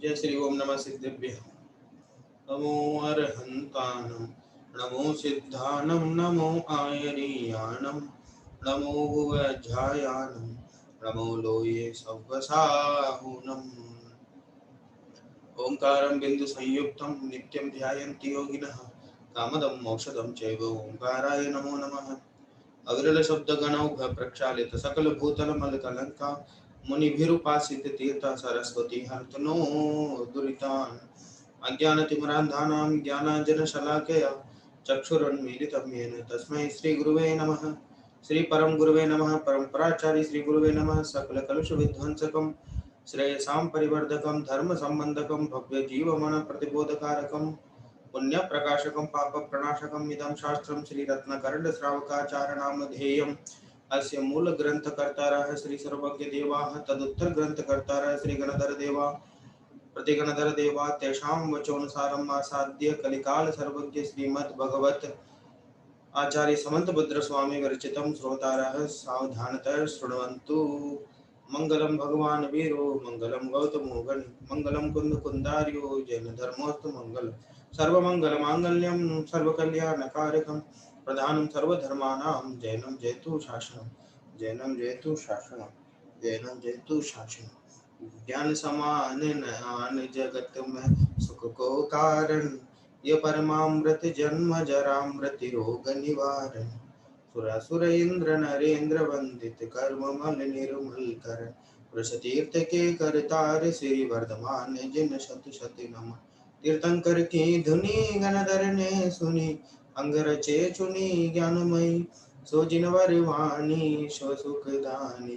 जय श्री ओम नमः सिद्धेभ्यः। नमो अरहन्तानं नमो सिद्धानं नमो आयनीयानं नमो भुवज्जायानं नमो लोये सव्वसाहुनम्। ओंकारं बिन्दुसंयुक्तं नित्यं ध्यायन्ति योगिनः कामदं मोक्षदं चैव ओंकाराय नमो नमः। अविरल शब्द गणौघ प्रक्षालित सकल भूतल मल कलंका मुनिभिरुपासित तीर्थ सरस्वती हर्तनो दुरितान् अज्ञानतिमिरान्धानां ज्ञानाञ्जनशलाकया चक्षुरुन्मीलितं येन तस्मै श्रीगुरुवे नमः। श्रीपरं गुरुवे नमः। परम्पराचार्य श्रीगुरुवे नमः। सकलकलुषविध्वंसकं श्रेयसां परिवर्धकं धर्मसम्बन्धकं भव्यजीवमनप्रतिबोधकारकं पुण्यप्रकाशकं पापप्रणाशकम् इदं शास्त्रं श्रीरत्नकरण्डश्रावकाचार्यनामधेयम्। अस्य मूलग्रन्थकर्तारः श्रीसर्वज्ञदेवाः तदुत्तरग्रन्थकर्तारः श्रीगणधरदेवा प्रतिगणधरदेवा तेषां वचोनुसारम् आसाद्य कलिकाल सर्वज्ञ श्रीमद्भगवत् आचार्य समन्तभद्र स्वामी विरचितं श्रोतारः सावधानतः शृण्वन्तु। मंगलम भगवान वीरो मंगलम गौतमो गण मंगलम कुंद कुंदार्यो जैन धर्मोस्तु मंगल सर्वमंगल मांगल्यम सर्वकल्याणकारकम प्रधानम सर्वधर्मानां जैनम जयतु शासनम जैनम जयतु शासनम जैनम जयतु शासनम। ज्ञान समान आन जगत में सुख को कारण ये परमामृत जन्म जरा मृत्यु रोग निवारण सुरासुर इंद्र नरेंद्र वंदित कर्म मल निर्मल कर वृषतीर्थ के करतार श्री वर्धमान जिन शत शत नम तीर्थंकर की धुनि गणधर ने सुनी अंग रचे चुनी ज्ञानमयी सो जिनवर वाणी स्व सुखदानी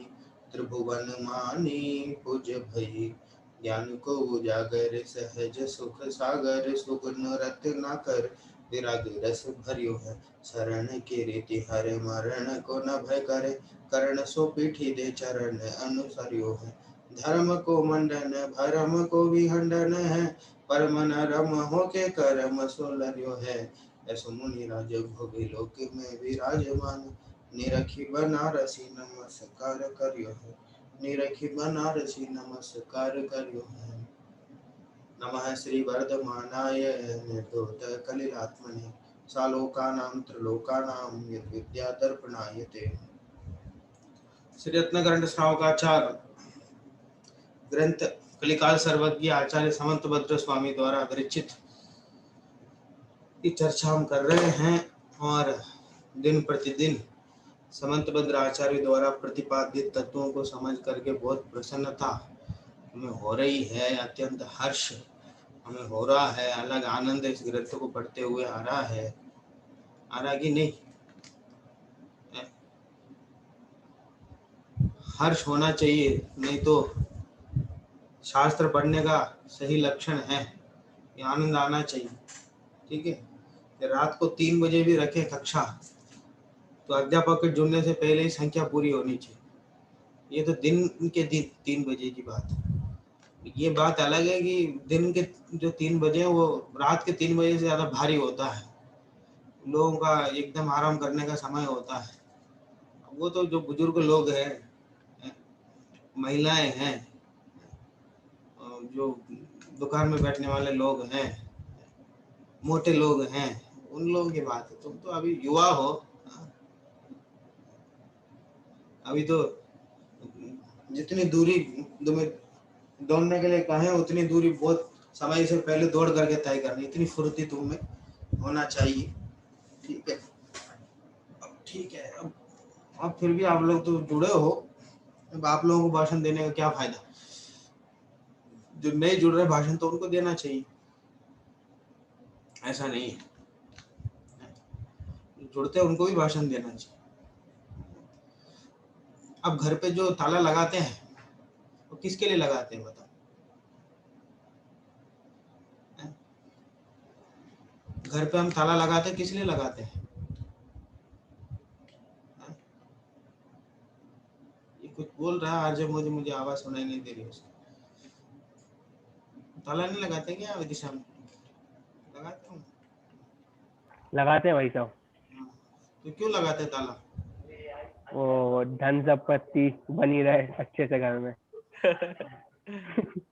त्रिभुवन मानी पूज भई ज्ञान को उजागर सहज सुख सागर सुगुन रत्नाकर विराग रस भरियो है शरण के रीति हरे मरण को न भय करे कर्ण सो पीठी दे चरण अनुसरियो है धर्म को मंडन भरम को विहंडन है परम नरम हो के करम सो लरियो है ऐसो मुनि राज भोगी लोक में विराजमान निरखी बनारसी नमस्कार करियो है निरखी बनारसी नमस्कार करियो है। नमः श्री वर्धमानाय निर्धूत कलिलात्मने सालोकानां त्रिलोकानां यद्विद्यादर्पणाय ते। श्री रत्नकरंड श्रावकाचार्य ग्रंथ कलिकाल सर्वज्ञ आचार्य समंतभद्र स्वामी द्वारा विरचित की चर्चा हम कर रहे हैं और दिन प्रतिदिन समंतभद्र आचार्य द्वारा प्रतिपादित तत्वों को समझ करके बहुत प्रसन्नता हमें हो रही है, अत्यंत हर्ष हमें हो रहा है, अलग आनंद इस ग्रंथ को पढ़ते हुए आ रहा कि नहीं। हर्ष होना चाहिए, नहीं तो शास्त्र पढ़ने का सही लक्षण है ये आनंद आना चाहिए। ठीक है, रात को 3 बजे भी रखे कक्षा तो अध्यापक के जुड़ने से पहले ही संख्या पूरी होनी चाहिए। ये तो दिन के दिन 3 बजे की बात है। ये बात अलग है कि दिन के जो 3 बजे वो रात के 3 बजे से ज़्यादा भारी होता है, लोगों का एकदम आराम करने का समय होता है। वो तो जो बुजुर्ग लोग हैं, महिलाएं हैं, जो दुकान में बैठने वाले लोग हैं, मोटे लोग हैं, उन लोगों की बात है। तुम तो अभी युवा हो, अभी तो जितनी दूरी तुम्हें दौड़ने के लिए कहें उतनी दूरी बहुत समय से पहले दौड़ करके तय करनी, इतनी फुर्ती तुम में होना चाहिए। ठीक है, अब ठीक है, अब फिर भी आप लोग तो जुड़े हो, अब आप लोगों को भाषण देने का क्या फायदा। जो नहीं जुड़ रहे भाषण तो उनको देना चाहिए, ऐसा नहीं है, जुड़ते उनको भी भाषण देना चाहिए। अब घर पे जो ताला लगाते हैं वो किसके लिए लगाते हैं बताओ। घर पे हम ताला लगाते हैं किस लिए लगाते हैं? ये कुछ बोल रहा है आज, मुझे आवाज सुनाई नहीं दे रही उसकी। ताला नहीं लगाते क्या विदिशा में? लगाते हो? लगाते हैं भाई साहब। तो क्यों लगाते हैं ताला? वो धन संपत्ति बनी रहे अच्छे से घर में।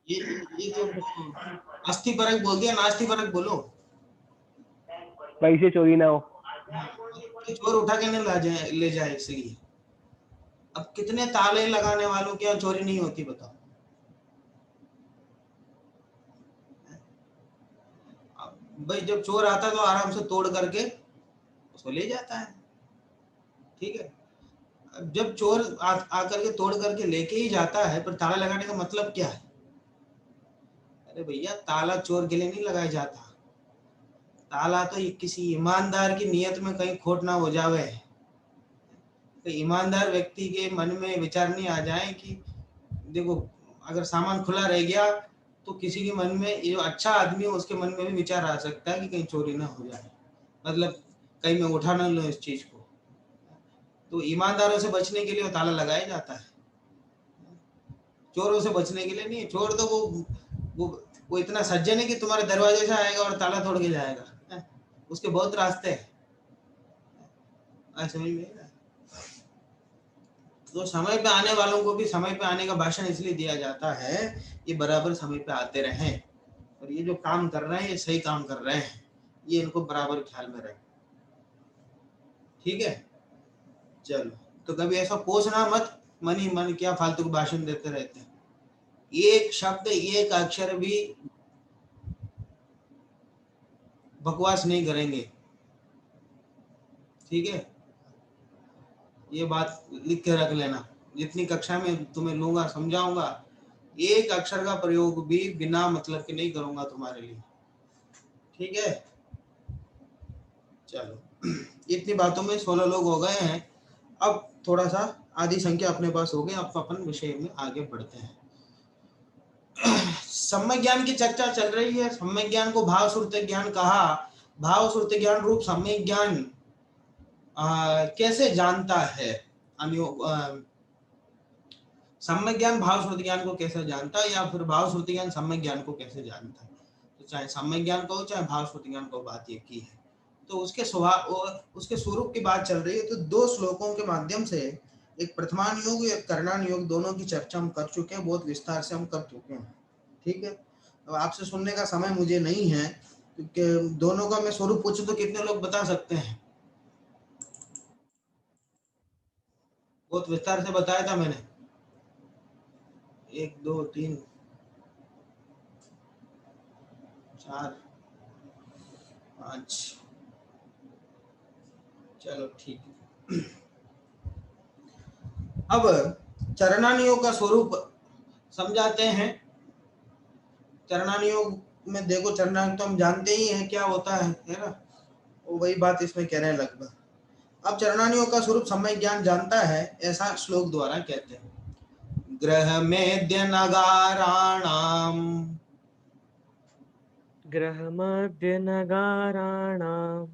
ये तो अस्थि परक बोल दिया, नास्ति परक बोलो। पैसे चोरी ना हो। कि चोर उठा के नहीं ले जाए इसलिए। अब कितने ताले लगाने वालों की यहाँ चोरी नहीं होती बताओ। भाई जब चोर आता है तो आराम से तोड़ करके उसको ले जाता है, ठीक है। अब जब चोर आकर के तोड़ करके लेके ही जाता है, पर ताला लगाने का मतलब क्या है? अरे भैया ताला चोर के लिए नहीं लगाया जाता, ताला तो किसी ईमानदार की नियत में कहीं खोट ना हो जावे, तो ईमानदार व्यक्ति के मन में विचार नहीं आ जाए कि देखो अगर सामान खुला रह गया तो किसी के मन में, ये जो अच्छा आदमी है उसके मन में भी विचार आ सकता है कि कहीं चोरी ना हो जाए, मतलब कहीं मैं उठा ना लूं इस चीज को। तो ईमानदारों से बचने के लिए वो ताला लगाया जाता है, चोरों से बचने के लिए नहीं। चोर तो वो वो इतना सज्जन है कि तुम्हारे दरवाजे से आएगा और ताला तोड़ के जाएगा, उसके बहुत रास्ते हैं। समझ में? तो समय पे आने वालों को भी समय पे आने का भाषण इसलिए दिया जाता है, ये बराबर समय पे आते रहें और ये जो काम कर रहे हैं ये सही काम कर रहे हैं, ये इनको बराबर ख्याल में रखें, ठीक है। चलो, तो कभी ऐसा कोसना मत मन ही मन क्या फालतू को भाषण देते रहते हैं, एक शब्द एक अक्षर भी बकवास नहीं करेंगे, ठीक है। ये बात लिख के रख लेना, जितनी कक्षा में तुम्हें लूंगा समझाऊंगा, एक अक्षर का प्रयोग भी बिना मतलब के नहीं करूंगा तुम्हारे लिए, ठीक है। चलो, इतनी बातों में 16 लोग हो गए हैं। अब थोड़ा सा आधी संख्या अपने पास हो गई, अब अपन विषय में आगे बढ़ते हैं। सम्यक ज्ञान की चर्चा चल रही है। सम्यक ज्ञान को भाव श्रुति ज्ञान कहा। भाव श्रुति ज्ञान रूप सम्यक ज्ञान कैसे जानता है? सम्यक ज्ञान भाव श्रुति ज्ञान को कैसे जानता है, या फिर भाव श्रुति ज्ञान सम्यक ज्ञान को कैसे जानता है? तो चाहे सम्यक ज्ञान को चाहे भाव श्रुति ज्ञान को, बात ये की है। तो उसके स्वभाव और उसके स्वरूप की बात चल रही है। तो 2 श्लोकों के माध्यम से, एक प्रथमान योग एक करणान योग, दोनों की चर्चा हम कर चुके हैं, बहुत विस्तार से हम कर चुके हैं, ठीक है। अब आपसे सुनने का समय मुझे नहीं है, क्योंकि दोनों का मैं स्वरूप पूछूं तो कितने लोग बता सकते हैं? बहुत विस्तार से बताया था मैंने, 1 2 3 4 5, चलो ठीक है। अब चरणानियोग का स्वरूप समझाते हैं। चरणानियोग में देखो, चरणानियोग तो हम जानते ही हैं क्या होता है ना, वो वही बात इसमें कह रहे हैं लगभग। अब चरणानियोग का स्वरूप सम्यक ज्ञान जानता है, ऐसा श्लोक द्वारा कहते हैं। ग्रह मेद्य नगाराणाम ग्रहमध्य नगाराणां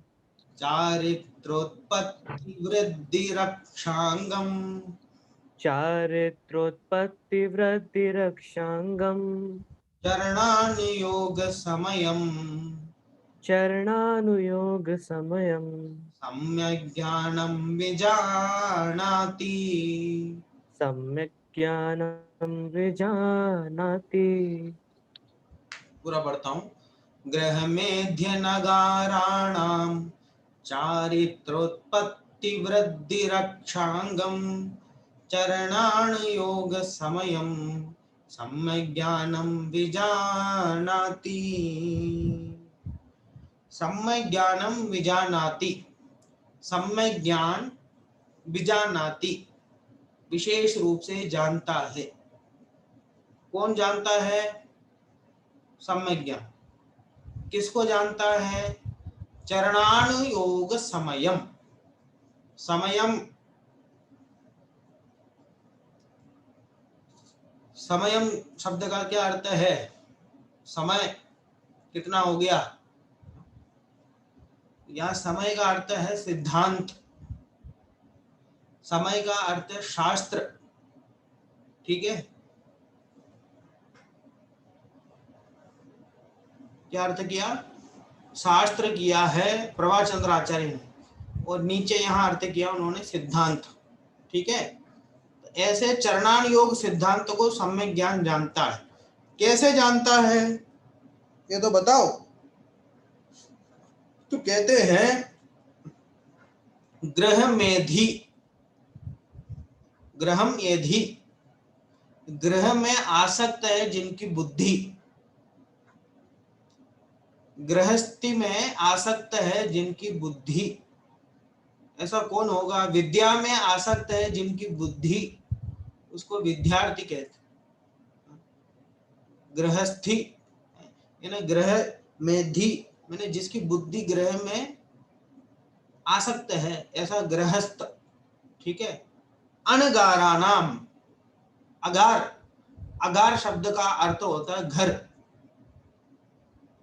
चारित्रोत्पत्ति वृद्धि रक्षांगम चारित्रोत्पत्तिवृद्धिरक्षाङ्गम् चरणानियोग समयम चरणानुयोगसमयम् सम्यक् ज्ञानं विजानाति। सम्यक् ज्ञानं विजानाति। पूरा पढ़ता हूँ। ग्रह मेध्य नगाराणां चारित्रोत्पत्ति वृद्धि रक्षांगम चरणानुयोग समयम सम्यक् ज्ञानं विजानाति। सम्यक् ज्ञानं विजानाति, सम्यक् ज्ञान विजानाति, विशेष रूप से जानता है। कौन जानता है? सम्यक् ज्ञान। किसको जानता है? चरणानुयोग समयम। समयम, समयम शब्द का क्या अर्थ है? समय कितना हो गया? यहाँ समय का अर्थ है सिद्धांत, समय का अर्थ है शास्त्र, ठीक है। क्या अर्थ किया? शास्त्र किया है प्रभात चंद्र आचार्य ने, और नीचे यहाँ अर्थ किया उन्होंने सिद्धांत, ठीक है। तो ऐसे चरणानुयोग सिद्धांत को सम्यक ज्ञान जानता है। कैसे जानता है ये तो बताओ। तो कहते हैं ग्रह मेधि, ग्रहम एधि, ग्रह में आसक्त है जिनकी बुद्धि, गृहस्थी में आसक्त है जिनकी बुद्धि। ऐसा कौन होगा? विद्या में आसक्त है जिनकी बुद्धि, उसको विद्यार्थी कहते हैं। गृहस्थी यानी ग्रह मेधि मैंने जिसकी बुद्धि ग्रह में आसक्त है, ऐसा गृहस्थ। ठीक है। अनगारा नाम, अगार, अगार शब्द का अर्थ होता है घर,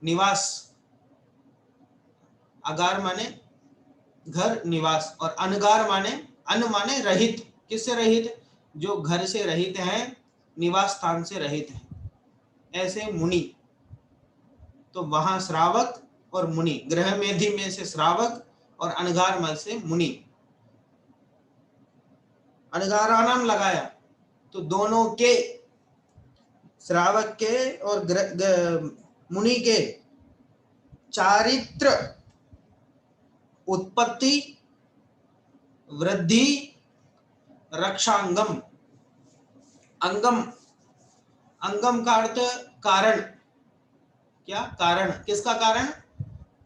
निवास। अगार माने घर, निवास। और अनगार माने, अन माने रहित। किससे रहित? जो घर से रहित है, निवास स्थान से रहित है, ऐसे मुनि। तो वहां श्रावक और मुनि, ग्रह मेधि में से श्रावक और अनगार में से मुनि। अनगारा नाम लगाया तो दोनों के, श्रावक के और मुनि के चारित्र, उत्पत्ति, वृद्धि, रक्षांगम। अंगम, अंगम का अर्थ कारण। क्या कारण? किसका कारण?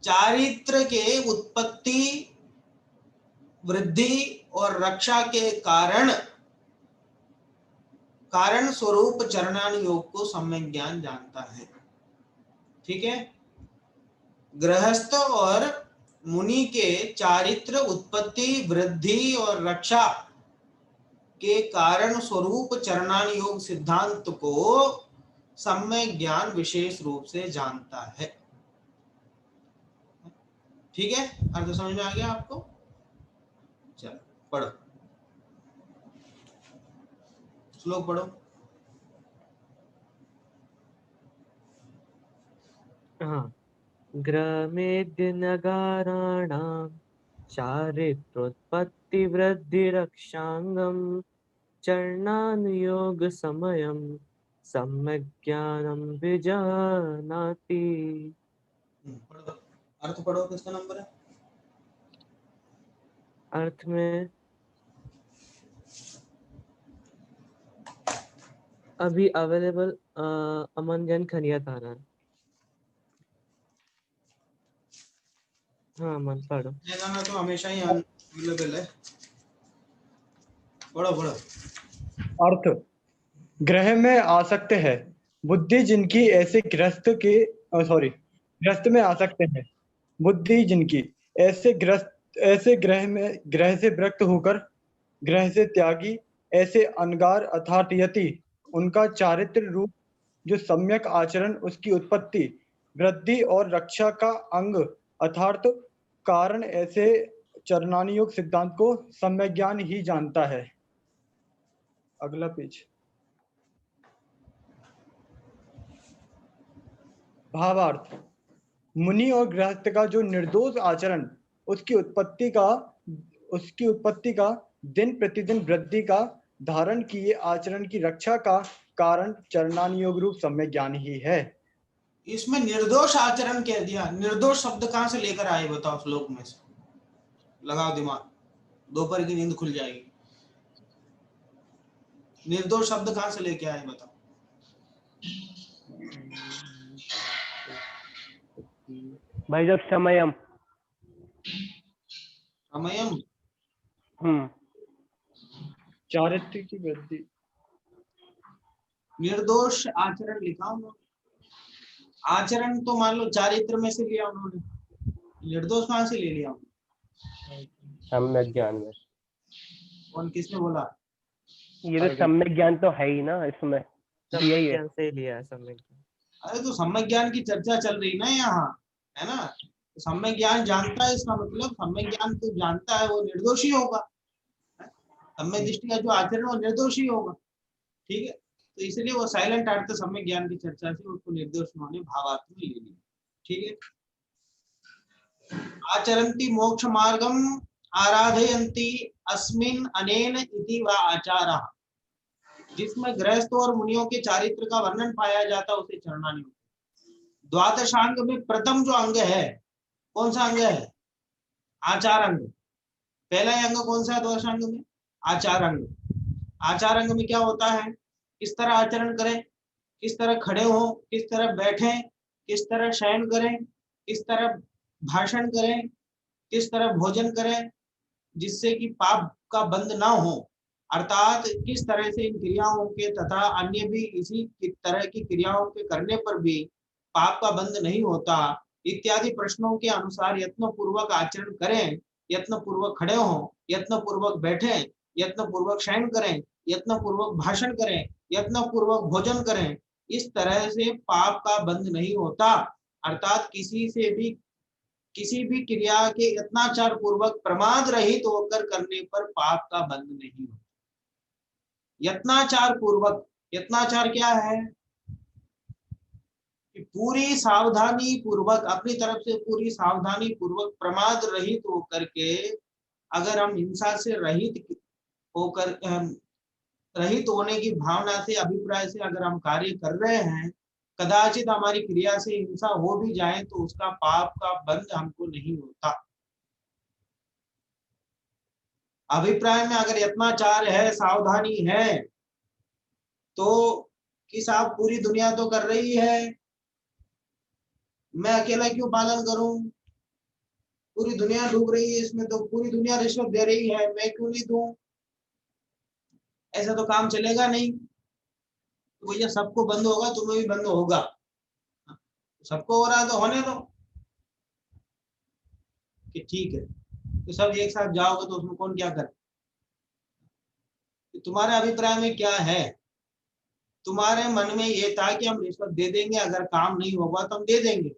चारित्र के उत्पत्ति, वृद्धि और रक्षा के कारण, कारण स्वरूप चरणान योग को सम्यक ज्ञान जानता है। ठीक है। गृहस्थ और मुनि के चारित्र, उत्पत्ति, वृद्धि और रक्षा के कारण स्वरूप चरणान योग सिद्धांत को सम्यक ज्ञान विशेष रूप से जानता है। ठीक है, अर्थ समझ में आ गया आपको? चलो पढ़ो, श्लोक पढ़ो। हाँ। ग्रमेद्य नगाराणां चारित्रोत्पत्तिवृद्धिरक्षाङ्गं चरणानुयोग समयं सम्यक् ज्ञानं विजानाति। पढ़ो, अर्थ पढ़ो, किसका नंबर है? अर्थ में अभी अवेलेबल अमन जैन खनिया थाना। हाँ मन पढ़ो। ये गाना तो हमेशा ही अवेलेबल है। पढ़ो पढ़ो। अर्थ, ग्रह में आसक्त है बुद्धि जिनकी ऐसे ग्रस्त में आसक्त है बुद्धि जिनकी ऐसे ग्रह से विरक्त होकर ग्रह से त्यागी, ऐसे अनगार अर्थात यति, उनका चारित्र रूप जो सम्यक आचरण, उसकी उत्पत्ति, वृद्धि और रक्षा का अंग अर्थात कारण, ऐसे चरणानुयोग सिद्धांत को सम्यक ज्ञान ही जानता है। अगला पेज। भावार्थ, मुनि और गृहस्थ का जो निर्दोष आचरण, उसकी उत्पत्ति का दिन प्रतिदिन वृद्धि का धारण किए आचरण की रक्षा का कारण चरणानुयोग रूप सम्यक ज्ञान ही है। इसमें निर्दोष आचरण कह दिया, निर्दोष शब्द कहां से लेकर आए बताओ श्लोक में से? लगाओ दिमाग, दोपहर की नींद खुल जाएगी। निर्दोष शब्द कहां से लेके आए बताओ? भाई जब समयम। समयम, चारित्र की वृद्धि। निर्दोष आचरण लिखा उन्होंने। आचरण तो मान लो चारित्र में से लिया उन्होंने, निर्दोष कहां से ले लिया? सम्यक ज्ञान में। कौन, किसने बोला? ये तो सम्यक ज्ञान तो है ही ना, इसमें यही है। ज्ञान से लिया है सम्यक। अरे तो सम्यक ज्ञान की चर्चा चल रही ना यहाँ, है ना? तो सम्यक ज्ञान जानता है, इसका मतलब सम्यक ज्ञान तो जानता है वो निर्दोषी होगा। सम्यक दृष्टि का जो आचरण वो निर्दोषी होगा। ठीक है, तो इसलिए वो साइलेंट अर्थ सम्यक ज्ञान की चर्चा से उसको निर्दोष उन्होंने भावार्थ में ले लिया। ठीक है। आचरन्ति मोक्ष मार्गम आराधयन्ति अस्मिन् अनेन इति वा आचारः। जिसमें गृहस्थों और मुनियों के चारित्र का वर्णन पाया जाता है उसे चरणानी योग। द्वादशांग में प्रथम जो अंग है, कौन सा अंग है? आचार अंग। पहला अंग कौन सा है द्वादशांग में? आचार अंग। आचार अंग में क्या होता है? किस तरह आचरण करें, किस तरह खड़े हो, किस तरह बैठे, किस तरह शयन करें, किस तरह भाषण करें, किस तरह भोजन करें जिससे कि पाप का बंध ना हो, अर्थात किस तरह से इन क्रियाओं के तथा अन्य भी इसी तरह की क्रियाओं के करने पर भी पाप का बंध नहीं होता, इत्यादि प्रश्नों के अनुसार यत्न पूर्वक आचरण करें, यत्न पूर्वक खड़े हों, यत्न पूर्वक बैठें, यत्न पूर्वक शयन करें, यत्न पूर्वक भाषण करें, यत्न पूर्वक भोजन करें। इस तरह से पाप का बंध नहीं होता, अर्थात किसी भी क्रिया के यत्नाचार पूर्वक प्रमाद रहित होकर करने पर पाप का बंध नहीं होता। यत्नाचार पूर्वक, यत्नाचार क्या है? कि पूरी सावधानी पूर्वक, अपनी तरफ से पूरी सावधानी पूर्वक प्रमाद रहित होकर के, अगर हम हिंसा से रहित होकर, रहित होने की भावना से, अभिप्राय से अगर हम कार्य कर रहे हैं, कदाचित हमारी क्रिया से हिंसा हो भी जाए तो उसका पाप का बंध हमको नहीं होता। अभिप्राय में अगर यत्नाचार है, सावधानी है, तो कि साहब पूरी दुनिया तो कर रही है, मैं अकेला क्यों पालन करूं? पूरी दुनिया डूब रही है इसमें, तो पूरी दुनिया रिश्वत दे रही है, मैं क्यों नहीं दूं? ऐसा तो काम चलेगा नहीं। तो भैया सबको बंद होगा, तुम्हें भी बंद होगा। सबको हो रहा है तो होने दो, कि ठीक है तो सब एक साथ जाओगे तो उसमें कौन क्या करे? तुम्हारे अभिप्राय में क्या है? तुम्हारे मन में ये था कि हम रिश्वत दे देंगे, अगर काम नहीं होगा तो हम दे देंगे,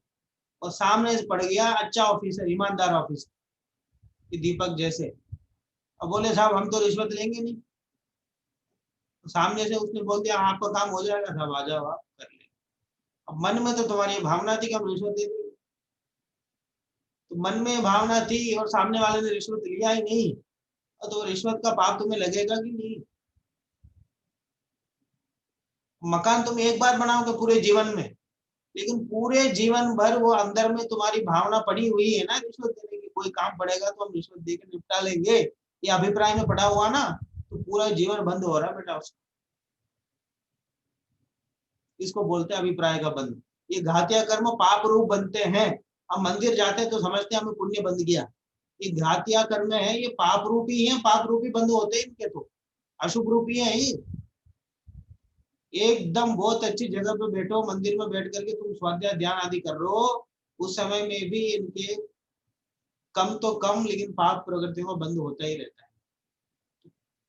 और सामने से पड़ गया अच्छा ऑफिसर, ईमानदार ऑफिसर दीपक जैसे, अब बोले साहब हम तो रिश्वत लेंगे नहीं, तो सामने से उसने बोल दिया आपका काम हो जाएगा साहब, आ जाओ आप कर लेंगे। अब मन में तो तुम्हारी भावना थी कि हम रिश्वत दे देंगे, तो मन में भावना थी और सामने वाले ने रिश्वत लिया ही नहीं, तो रिश्वत का पाप तुम्हें लगेगा कि नहीं? मकान तुम एक बार बनाओगे पूरे जीवन में, लेकिन पूरे जीवन भर वो अंदर में तुम्हारी भावना पड़ी हुई है ना रिश्वत देने की, कोई काम पड़ेगा तो हम रिश्वत देकर निपटा लेंगे, ये अभिप्राय में पड़ा हुआ ना, तो पूरा जीवन बंद हो रहा है बेटा उसका। इसको बोलते हैं अभिप्राय का बंध। ये घातिया कर्म पाप रूप बनते हैं। हम मंदिर जाते हैं तो समझते हैं हमें पुण्य बंध गया, ये घातिया कर्म है, ये पाप रूपी है, पाप रूपी बंद होते हैं इनके, तो अशुभ रूपी है ये। एकदम बहुत अच्छी जगह पे बैठो, मंदिर में बैठ करके तुम स्वाध्याय ध्यान आदि कर रहे हो, उस समय में भी इनके कम तो कम लेकिन पाप प्रवृत्ति में बंद होता ही रहता है।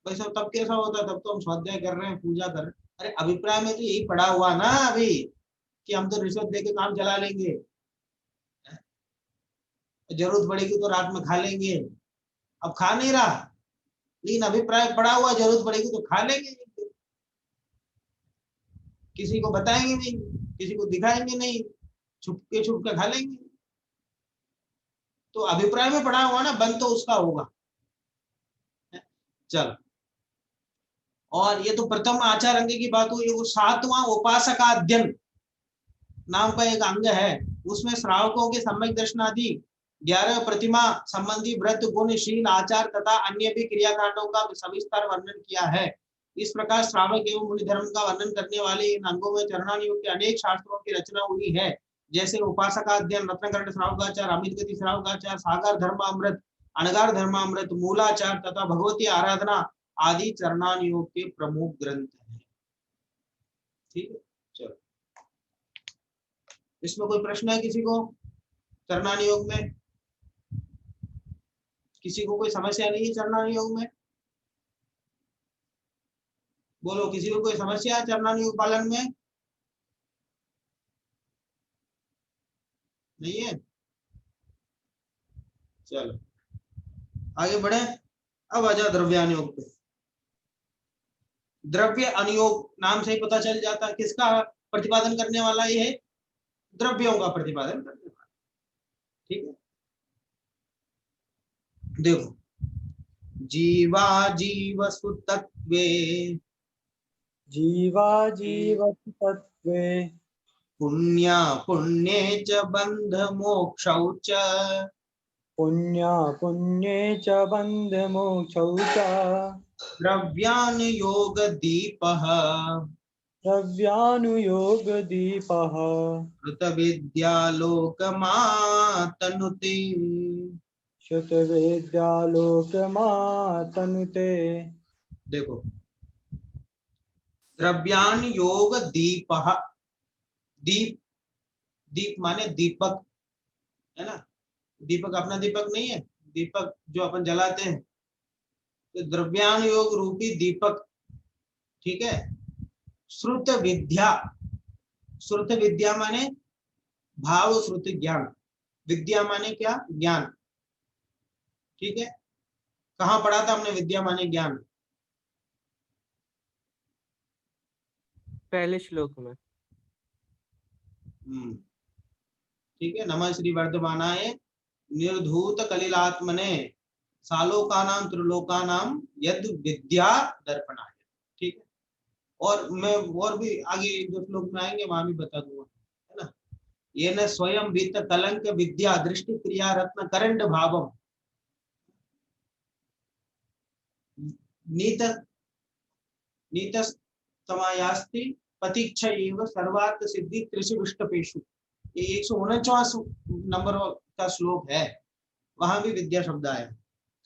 वैसे तब कैसा होता है? तब तो हम स्वाध्याय कर रहे हैं, पूजा कर रहे हैं, अरे अभिप्राय में तो यही पड़ा हुआ ना अभी कि हम तो रिश्वत देके काम चला लेंगे, जरूरत पड़ेगी तो रात में खा लेंगे। अब खा नहीं रहा, लेकिन अभिप्राय पड़ा हुआ जरूरत पड़ेगी तो खा लेंगे, किसी को बताएंगे नहीं, किसी को दिखाएंगे नहीं, छुप के खा लेंगे। तो अभिप्राय में पड़ा हुआ ना, बंद तो उसका होगा। चल, और ये तो प्रथम आचार अंग की बात हुई। वो सातवां उपासका अध्ययन नाम का एक अंग है, उसमें श्रावकों के सम्यक दर्शन आदि 11 प्रतिमा संबंधी व्रत गुण शील आचार तथा अन्य भी क्रियाकांडों का सविस्तार वर्णन किया है। इस प्रकार श्रावक एवं मुनि धर्म का वर्णन करने वाले इन अंगों में चरणानियोग के अनेक शास्त्रों की रचना हुई है, जैसे उपासका अध्ययन, रत्नकर्ण श्रावकाचार, अमित गति श्रावकाचार, सागर धर्मामृत, अणगार धर्मामृत, मूलाचार तथा भगवती आराधना आदि चरणानियोग के प्रमुख ग्रंथ हैं। ठीक है, चलो इसमें कोई प्रश्न है किसी को? चरणानियोग में किसी को कोई समस्या नहीं है? चरणानियोग में बोलो, किसी को कोई समस्या है चरणानियोग पालन में? नहीं है? चलो आगे बढ़े। अब आ जाओ द्रव्यानुयोग पे। द्रव्य अनुयोग नाम से ही पता चल जाता है किसका प्रतिपादन करने वाला ये है, द्रव्यों का प्रतिपादन करने वाला। ठीक है, देखो जीवा जीव सुतत्वे जीवा जीवत तत्वे पुण्या पुण्ये च बंध मोक्षौ च पुण्या पुण्ये च बंध मोक्षौ च द्रव्यान् योग दीपः द्रव्यानुयोग दीपः कृत विद्यालोकमातनुते। श्रुत विद्यालोकमातनुते। देखो, द्रव्यान योग दीपः, दीप, दीप माने दीपक, है ना। दीपक अपना दीपक नहीं है, दीपक जो अपन जलाते हैं, तो द्रव्यान योग रूपी दीपक, ठीक है। श्रुत विद्या, श्रुत विद्या माने भाव श्रुति ज्ञान, विद्या माने क्या, ज्ञान, ठीक है। कहाँ पढ़ा था हमने विद्या माने ज्ञान? पहले श्लोक में। ठीक है। नमः श्री वर्धमानाय निर्धूत कलिलात्मने सालोकानां त्रिलोकानां यद विद्या दर्पणाय, ठीक है। और मैं और भी आगे जो श्लोक में आएंगे वहां भी बता दूंगा, है ना। ये न स्वयं वित्त कलंक विद्या दृष्टि क्रिया रत्न करंड भावम नीत नीतस्तमायास्ति पतिच्छ एव सर्वार्थ सिद्धि त्रिशिविष्टपेषु। ये 149 नंबर का श्लोक है, वहां भी विद्या शब्द आया।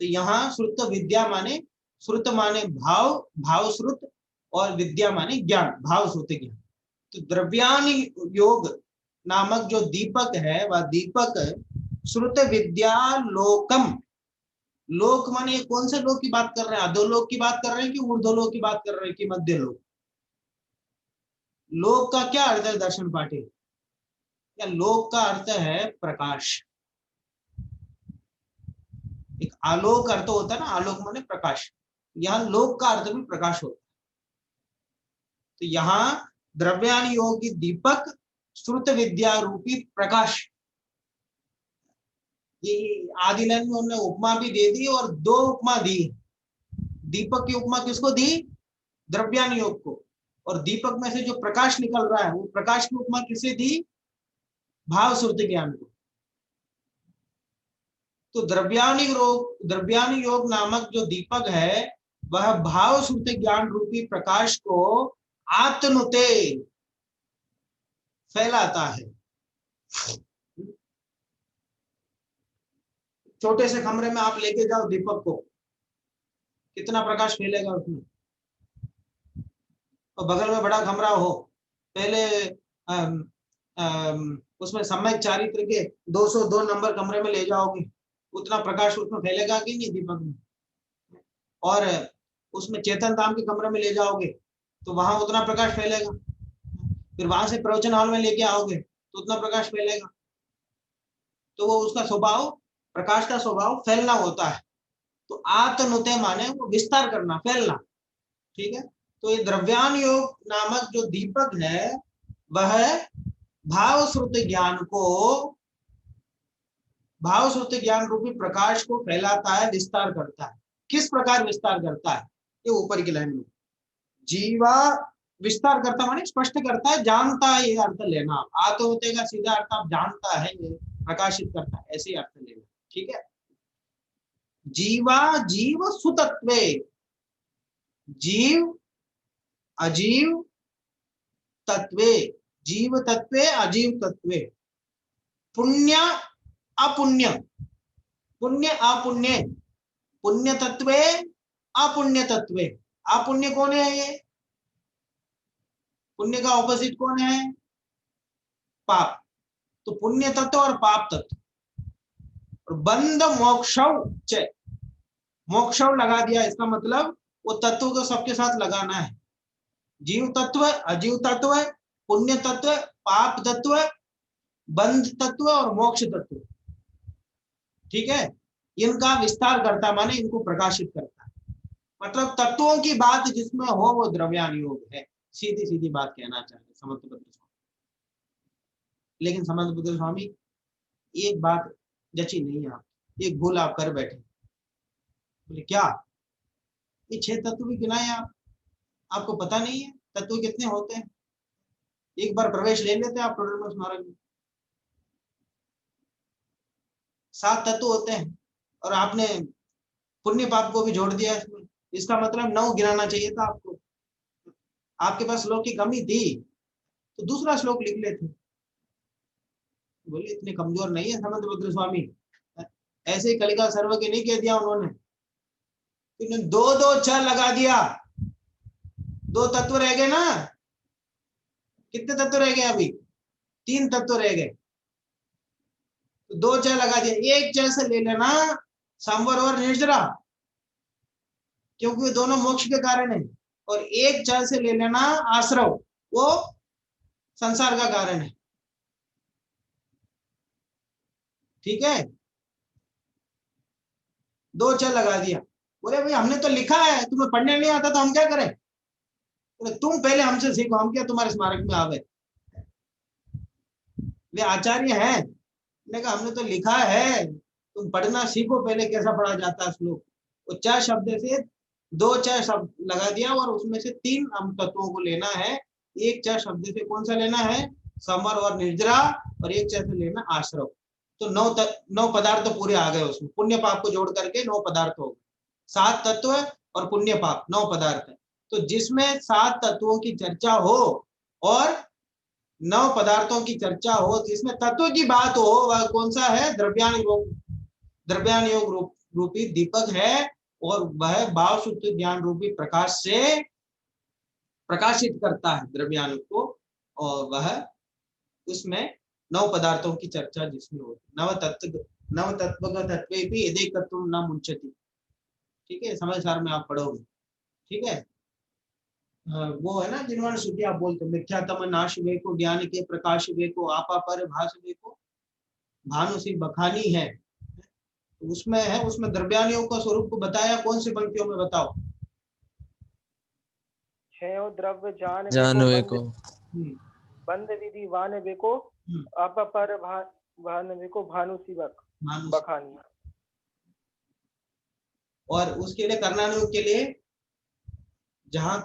तो यहाँ श्रुत विद्या माने, श्रुत माने भाव, भाव श्रुत, और विद्या माने ज्ञान, भाव श्रुत ज्ञान। तो द्रव्यान योग नामक जो दीपक है, वह दीपक श्रुत विद्या लोकम, लोक माने कौन से लोक की बात कर रहे हैं? अधोलोक की बात कर रहे हैं कि ऊर्ध्वलोक की बात कर रहे हैं कि मध्य लोक? लोक का क्या अर्थ है दर्शन पाठे? या लोक का अर्थ है प्रकाश। एक आलोक अर्थ होता है ना, आलोक माने प्रकाश, यहाँ लोक का अर्थ भी प्रकाश होता है। तो यहाँ द्रव्यान योगी दीपक श्रुत विद्या रूपी प्रकाश, ये आदि लाइन में उन्होंने उपमा भी दे दी और दो उपमा दी। दीपक की उपमा किसको दी? द्रव्यान योग को। और दीपक में से जो प्रकाश निकल रहा है वो प्रकाश की उपमा किसे दी? भाव श्रुति ज्ञान को। तो द्रव्यान योग नामक जो दीपक है वह भाव श्रुति ज्ञान रूपी प्रकाश को आत्नुते फैलाता है। छोटे से कमरे में आप लेके जाओ दीपक को, कितना प्रकाश फैलेगा उसमें। और बगल में बड़ा कमरा हो, पहले उसमें सम्यक चारित्र के 202 नंबर कमरे में ले जाओगे, उतना प्रकाश उसमें फैलेगा कि नहीं दीपक में? और उसमें चेतन धाम के कमरे में ले जाओगे तो वहां उतना प्रकाश फैलेगा। फिर वहां से प्रवचन हॉल में लेके आओगे तो उतना प्रकाश फैलेगा। तो वो उसका स्वभाव, प्रकाश का स्वभाव फैलना होता है। तो आतनुते माने वो विस्तार करना, फैलना, ठीक है। तो ये द्रव्यान योग नामक जो दीपक है वह भाव श्रुति ज्ञान को, भाव श्रुति ज्ञान रूपी प्रकाश को फैलाता है, विस्तार करता है। किस प्रकार विस्तार करता है? ये ऊपर की लाइन में जीवा विस्तार करता माने स्पष्ट करता है, जानता है, ये अर्थ लेना। आते होते का सीधा अर्थ आप जानता है, ये प्रकाशित करता है, ऐसे ही अर्थ लेना, ठीक है। जीवा जीव सुतत्वे, जीव अजीव तत्वे, जीव तत्वे अजीव तत्वे, पुण्य अपुण्य, पुण्य अपुण्य, पुण्य तत्वे अपुण्य तत्वे। अपुण्य कौन है? ये पुण्य का ऑपोजिट कौन है? पाप। तो पुण्य तत्व और पाप तत्व। और बंध मोक्षव च, मोक्षव लगा दिया, इसका मतलब वो तत्व को सबके साथ लगाना है। जीव तत्व, अजीव तत्व, पुण्य तत्व, पाप तत्व, बंध तत्व और मोक्ष तत्व, ठीक है। इनका विस्तार करता माने इनको प्रकाशित करता है। मतलब तत्वों की बात जिसमें हो वो द्रव्यान योग है। सीधी सीधी बात कहना चाहते समर्थभद्र स्वामी। लेकिन समर्थभद्र स्वामी एक बात जची नहीं, आप एक भूल आप कर बैठे। बोले क्या? ये 6 तत्व भी गिनाए आप, आपको पता नहीं है? तत्व कितने होते हैं? एक बार प्रवेश ले लेते हैं आप पुनर्जन्म स्मारक में। 7 तत्व होते हैं और आपने पुण्य पाप को भी जोड़ दिया इसमें। इसका मतलब 9 गिनाना चाहिए था आपको। आपके पास श्लोक की कमी थी तो दूसरा श्लोक लिख लेते। बोले इतने कमजोर नहीं है समंतभद्र स्वामी, ऐसे ही कलिका सर्व के नहीं कह दिया उन्होंने, 2 छ लगा दिया। 2 तत्व रह गए ना, कितने तत्व रह गए अभी? 3 तत्व रह गए, तो 2 छ लगा दिया। 1 छ से ले लेना संवर और निर्जरा, क्योंकि वो दोनों मोक्ष के कारण है, और 1 छ से ले लेना आश्रव, वो संसार का कारण है। ठीक है, 2 छ लगा दिया। बोले भाई हमने तो लिखा है, तुम्हें पढ़ने नहीं आता तो हम क्या करें? बोले तुम पहले हमसे सीखो, हम क्या तुम्हारे स्मारक में आवे? वे आचार्य हैं, मैंने कहा हमने तो लिखा है, तुम पढ़ना सीखो पहले कैसा पढ़ा जाता है श्लोक। वो 4 शब्द से 2 छ शब्द लगा दिया, और उसमें से 3 हम तत्वों को लेना है। 1 छ शब्द से कौन सा लेना है? समर और निर्जरा, और 1 छ से लेना आश्रव। तो 9 पदार्थ तो पूरे आ गए उसमें, पुण्य पाप को जोड़ करके 9 पदार्थ हो गए। 7 तत्व और पुण्य पाप 9 पदार्थ है। तो जिसमें 7 तत्वों की चर्चा हो और 9 पदार्थों की चर्चा हो, जिसमें तत्व की बात हो, वह कौन सा है? द्रव्यान योग रूपी दीपक है, और वह भाव शुद्ध ज्ञान रूपी प्रकाश से प्रकाशित करता है द्रव्यान को, और वह उसमें 9 पदार्थों की चर्चा जिसमें होती। नव तत्व तत्वे यदेकत्वं न मुंचति। ठीक है, समझदार में आप पढ़ोगे। ठीक है, वो है ना जिन्होंने श्रुति आप बोलते मिथ्यातम नाश वे को, ज्ञान के प्रकाश वे को, आपा पर भास वे को, भानु सी बखानी है। उसमें है, उसमें द्रव्यानियों का स्वरूप को बताया। कौन सी पंक्तियों में बताओ? छयो द्रव्य जानवे को बंद विधि वान वे को, आप पर भान वे को, भानु सी बखानी। और उसके लिए कर्णानुयोग के लिए जहां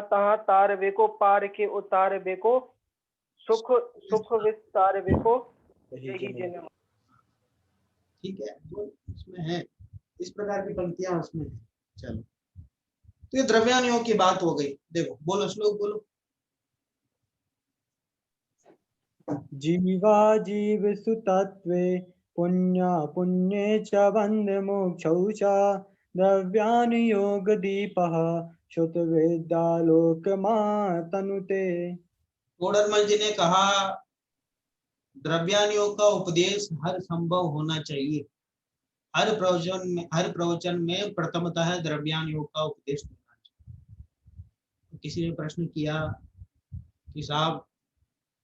तहां तार वे को, पार के उतार वे को, सुख विस्तार वे को, यही जन्म। ठीक है, वो उसमें है, इस प्रकार की पंक्तियां उसमें है। चलो, तो ये द्रव्यानुयोग की बात हो गई। देखो, बोलो श्लोक बोलो। जीवा जीव सुतत्वे पुण्य पुण्ये च बंध मोक्षौ च द्रव्यानि योग दीपः श्रुत विद्यालोकमा तनुते। कोडरमल जी ने कहा द्रव्यानुयोग का उपदेश हर संभव होना चाहिए। हर प्रवचन में प्रथमतः द्रव्यानुयोग का उपदेश होना चाहिए। किसी ने प्रश्न किया कि साहब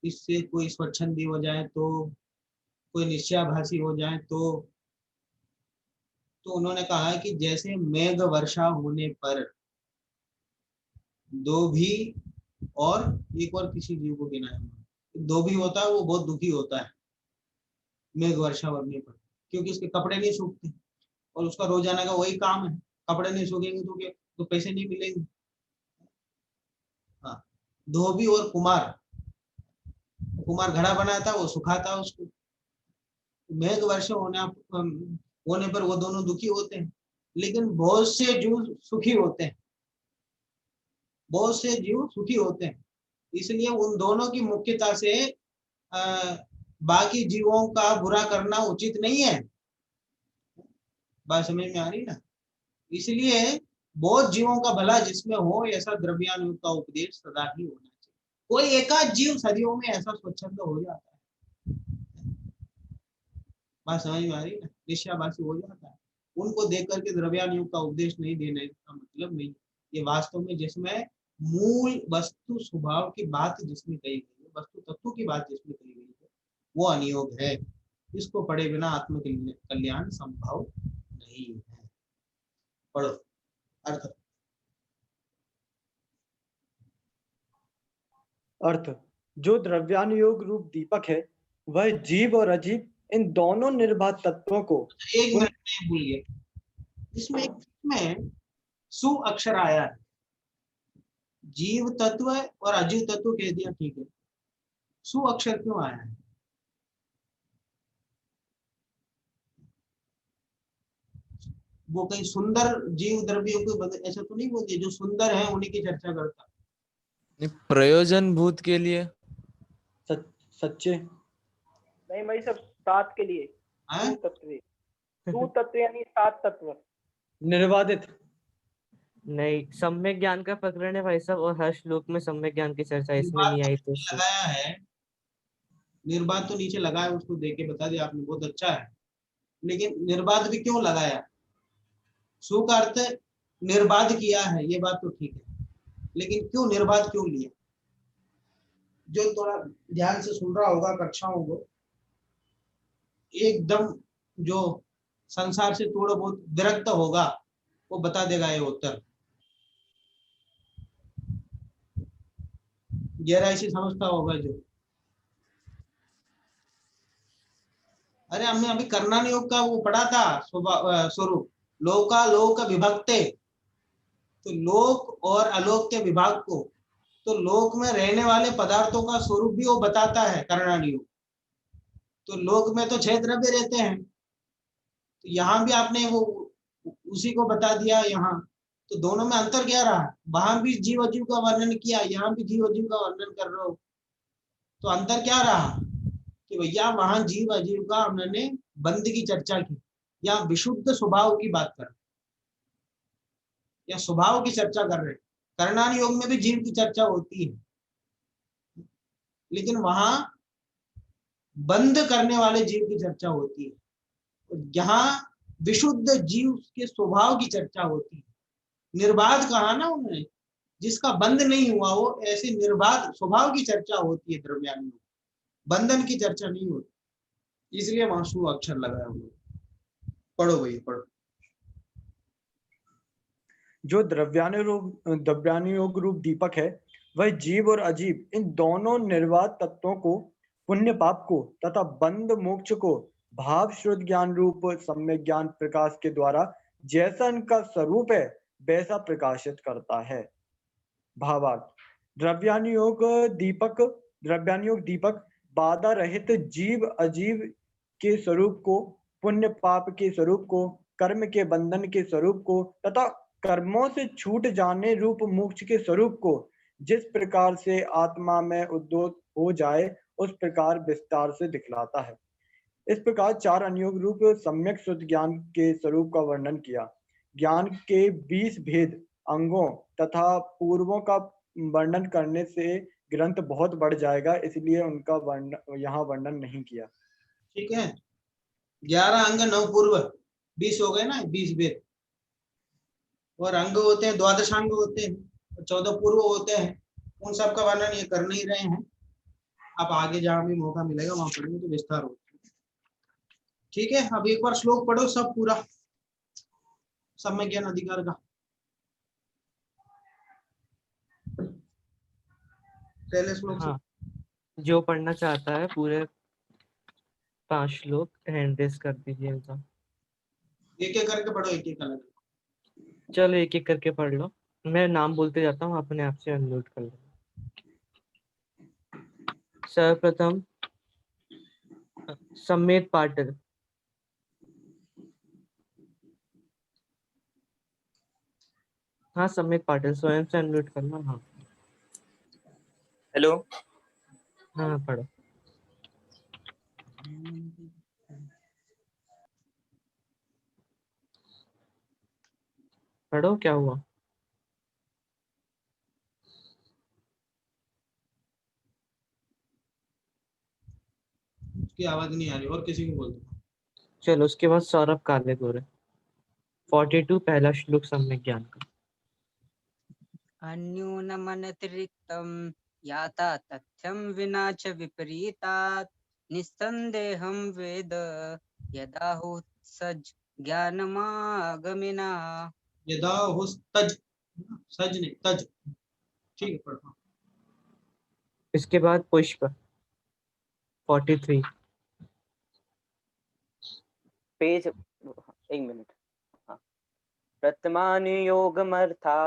इससे कोई स्वच्छंदी हो जाए तो, कोई निश्चयाभासी हो जाए तो उन्होंने कहा कि जैसे मेघ वर्षा होने पर धोबी और एक और किसी जीव को गिना है, धोबी होता है वो बहुत दुखी होता है मेघ वर्षा होने पर, क्योंकि उसके कपड़े नहीं सूखते और उसका रोजाना का वही काम है। कपड़े नहीं सूखेंगे तो पैसे नहीं मिलेंगे। हाँ, धोबी और कुमार घड़ा बनाता है, वो सुखाता है उसको। मेघ वर्षा होने पर वो दोनों दुखी होते हैं, लेकिन बहुत से जीव सुखी होते हैं, बहुत से जीव सुखी होते हैं। इसलिए उन दोनों की मुख्यता से बाकी जीवों का बुरा करना उचित नहीं है। बात समझ में आ रही ना? इसलिए बहुत जीवों का भला जिसमें हो, ऐसा द्रव्यानुयोग का उपदेश सदा ही होना चाहिए। कोई एकाध जीव सदियों में ऐसा स्वच्छंद हो जाता है, बात समझ में आ रही ना, निश्चयाभासी हो जाता है, उनको देख करके द्रव्यानुयोग का उपदेश नहीं देने का मतलब नहीं। ये वास्तव में जिसमें मूल वस्तु स्वभाव की बात जिसमें कही गई है, वस्तु तत्व की बात जिसमें कही गई है, वो अनियोग है। इसको पढ़े बिना आत्म कल्याण संभव नहीं है। पढ़ो अर्थ। अर्थ, जो द्रव्यानुयोग रूप दीपक है वह जीव और अजीव इन दोनों निर्बाध तत्वों को। एक मिनट में भूलिए, इसमें सु अक्षर आया है, जीव तत्व और अजीव तत्व कह दिया, ठीक है। सु अक्षर क्यों आया है? वो कहीं सुंदर जीव द्रव्यों को ऐसा तो नहीं बोल दिया, जो सुंदर है उन्हीं की चर्चा करता। नहीं, प्रयोजन भूत के लिए सच्चे नहीं भाई सब 7 के लिए। हैं? तू तत्व यानी 7 तत्व। निर्वादित नहीं, सम्यक ज्ञान का प्रकरण है भाई साहब, और हर श्लोक में सम्यक ज्ञान की चर्चा इसमें निर्बाध नहीं तो आई तो नीचे लगाया है, निर्बाध तो नीचे लगाया, उसको देख के बता दिया आपने, बहुत अच्छा है। लेकिन निर्बाध भी क्यों लगाया? सु का अर्थ निर्बाध किया है, ये बात तो ठीक है, लेकिन क्यों निर्बाध क्यों लिया? जो थोड़ा ध्यान से सुन रहा होगा कक्षाओं को, एकदम जो संसार से थोड़ा बहुत विरक्त होगा वो बता देगा ये उत्तर। गहराई से समझता होगा जो। अरे हमने अभी कर्णान योग का वो पढ़ा था स्वरूप, लोका लोक विभक्ते, तो लोक और अलोक के विभाग को, तो लोक में रहने वाले पदार्थों का स्वरूप भी वो बताता है कर्णान योग। तो लोक में तो 6 द्रव्य रहते हैं, तो यहाँ भी आपने वो उसी को बता दिया यहाँ। तो दोनों में अंतर क्या रहा? वहां भी जीव अजीव का वर्णन किया, यहाँ भी जीव अजीव का वर्णन कर रहे हो, तो अंतर क्या रहा? कि भैया वहां जीव अजीव का हमने बंद की चर्चा की, या विशुद्ध स्वभाव की बात कर, या स्वभाव की चर्चा कर रहे। कर्णान योग में भी जीव की चर्चा होती है, लेकिन वहां बंद करने वाले जीव की चर्चा होती है, यहाँ विशुद्ध जीव के स्वभाव की चर्चा होती है। निर्बाध कहा ना उन्होंने, जिसका बंध नहीं हुआ वो, ऐसे निर्बाध स्वभाव की चर्चा होती है द्रव्यान में, बंधन की चर्चा नहीं होती, इसलिए वहां सु अक्षर लगाया हुआ। पढ़ो भैया पढ़ो। जो द्रव्यानुयोग रूप दीपक है, वह जीव और अजीव इन दोनों निर्वात तत्वों को, पुण्य पाप को तथा बंध मोक्ष को भाव शुद्ध ज्ञान रूप सम्यक ज्ञान प्रकाश के द्वारा जैसा इनका स्वरूप है वैसा प्रकाशित करता है। भावार्थ, द्रव्यानुयोग दीपक बाधा रहित जीव अजीव के स्वरूप को, पुण्य पाप के स्वरूप को, कर्म के बंधन के स्वरूप को तथा कर्मों से छूट जाने रूप मोक्ष के स्वरूप को जिस प्रकार से आत्मा में उद्योत हो जाए उस प्रकार विस्तार से दिखलाता है। इस प्रकार 4 अनुयोग रूप सम्यक शुद्ध ज्ञान के स्वरूप का वर्णन किया। ज्ञान के 20 भेद अंगों तथा पूर्वों का वर्णन करने से ग्रंथ बहुत बढ़ जाएगा, इसलिए उनका यहाँ वर्णन नहीं किया। ठीक है, 11 अंग 9 पूर्व 20 हो गए ना, 20 भेद, और अंग होते हैं, द्वादश अंग होते हैं, 14 पूर्व होते हैं, उन सब का वर्णन ये कर नहीं रहे हैं। आप आगे जहां भी मौका मिलेगा वहां पढ़ेंगे तो विस्तार होगा। ठीक है, अब एक बार श्लोक पढ़ो सब पूरा, सम्यक ज्ञान अधिकार का पहले श्लोक से। हाँ, जो पढ़ना चाहता है पूरे 5 श्लोक हैंड रेस कर दीजिए इनका। एक एक करके पढ़ो, एक एक अलग। चलो एक एक करके पढ़ लो, मैं नाम बोलते जाता हूँ, अपने आप से अनम्यूट कर लो। सर्वप्रथम सम्मेत पाटिल। हाँ सम्मेत पाटिल, स्वयं से अनम्यूट करना। हाँ हेलो। हाँ पढ़ो। पढ़ो, क्या हुआ? उसकी आवाज नहीं आ रही, और किसी को बोल दो। चलो उसके बाद सौरभ काले गोरे। 42 पहला श्लोक सम्यक ज्ञान का। अन्यूनमनतिरिक्तं याता तथ्यं विना च विपरीतात् निस्सन्देहं वेद यदाहुः ज्ञानमागमिना। यदा हुस तज, सज नहीं तज। ठीक है पढ़ो। इसके बाद पुष्प 43। Page 1 minute. हाँ, प्रथमानुयोगमर्था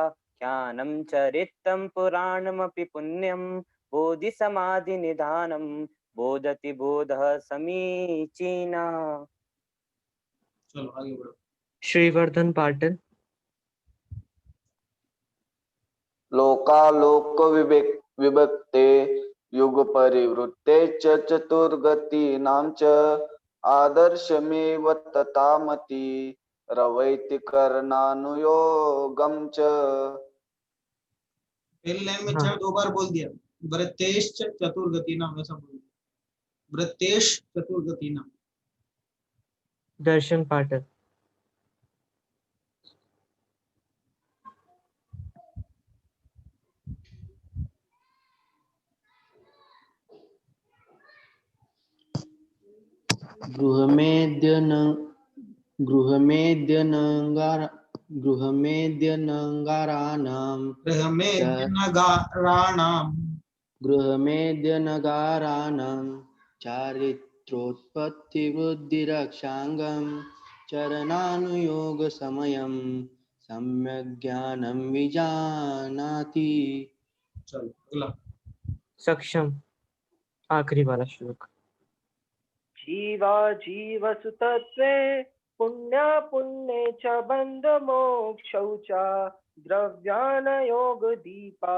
ज्ञानं चरितं पुराणमपि पुण्यं बोधि समाधि निधानं बोधति बोधः समीचीनः। चलो आगे बढ़ो। श्रीवर्धन पाटिल। लोकालोक विभक्ते युग परिवृत्ते च चतुर्गतीनां च आदर्शमेव तथामति रवैति करणानुयोगं च। पहली लाइन में हाँ। चार 2 बार बोल दिया, व्रतेश चतुर्गति नाम, ऐसा बोल दिया, व्रतेश चतुर्गति नाम। दर्शन पाटिल। गृहमेद्यनगाराणां चारित्रोत्पत्तिवृद्धिरक्षाङ्गं चरणानुयोगसमयं सम्यक् ज्ञानं विजानाति। चलो अगला। सक्षम, आखिरी वाला श्लोक। जीवा जीवसुतत्वे पुण्या पुण्ये च बन्ध मोक्षौ च द्रव्यानयोग दीपा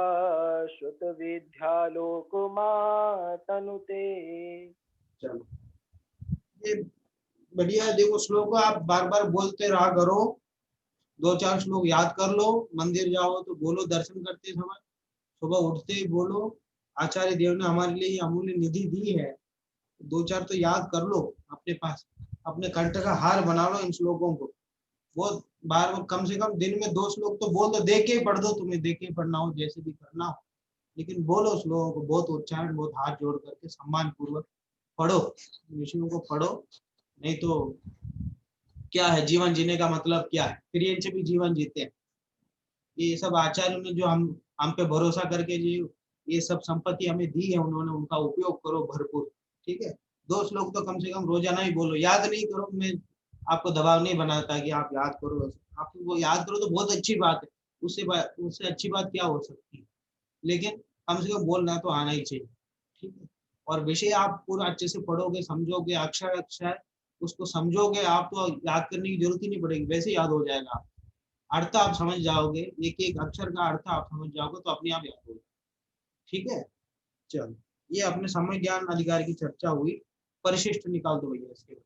श्रुत विद्यालोकमातनुते। चलो ये बढ़िया है। देखो श्लोक को आप बार बार बोलते रहा करो, 2-4 श्लोक याद कर लो, मंदिर जाओ तो बोलो, दर्शन करते समय सुबह उठते ही बोलो। आचार्य देव ने हमारे लिए अमूल्य निधि दी है, 2-4 तो याद कर लो अपने पास, अपने कंठ का हार बना लो इन श्लोकों को। बहुत बार कम से कम दिन में 2 श्लोक तो बोल दो, देख के ही पढ़ दो, तुम्हें देख के ही पढ़ना हो, जैसे भी करना हो, लेकिन बोलो श्लोकों को बहुत उच्चारण, बहुत हाथ जोड़ करके सम्मान पूर्वक पढ़ो, विषयों को पढ़ो। नहीं तो क्या है जीवन जीने का मतलब, क्या है? फिर इनसे भी जीवन जीते हैं। ये सब आचार्यों ने जो हम पे भरोसा करके जो ये सब संपत्ति हमें दी है, उन्होंने उनका उपयोग करो भरपूर। ठीक है, 2 श्लोक तो कम से कम रोजाना ही बोलो। याद नहीं करो, मैं आपको दबाव नहीं बनाता कि आप याद करो, आप वो याद करो तो बहुत अच्छी बात है, उससे अच्छी बात क्या हो सकती है, लेकिन कम से कम बोलना तो आना ही चाहिए। ठीक है, और विषय आप पूरा अच्छे से पढ़ोगे, समझोगे, अक्षर अक्षर उसको समझोगे, आप तो याद करने की जरूरत ही नहीं पड़ेगी, वैसे याद हो जाएगा। अर्थ आप समझ जाओगे, एक एक अक्षर का अर्थ आप समझ जाओगे तो अपने आप याद होगा। ठीक है, चलो ये अपने समय ज्ञान अधिकार की चर्चा हुई। परिशिष्ट निकाल दो भैया इसके बाद।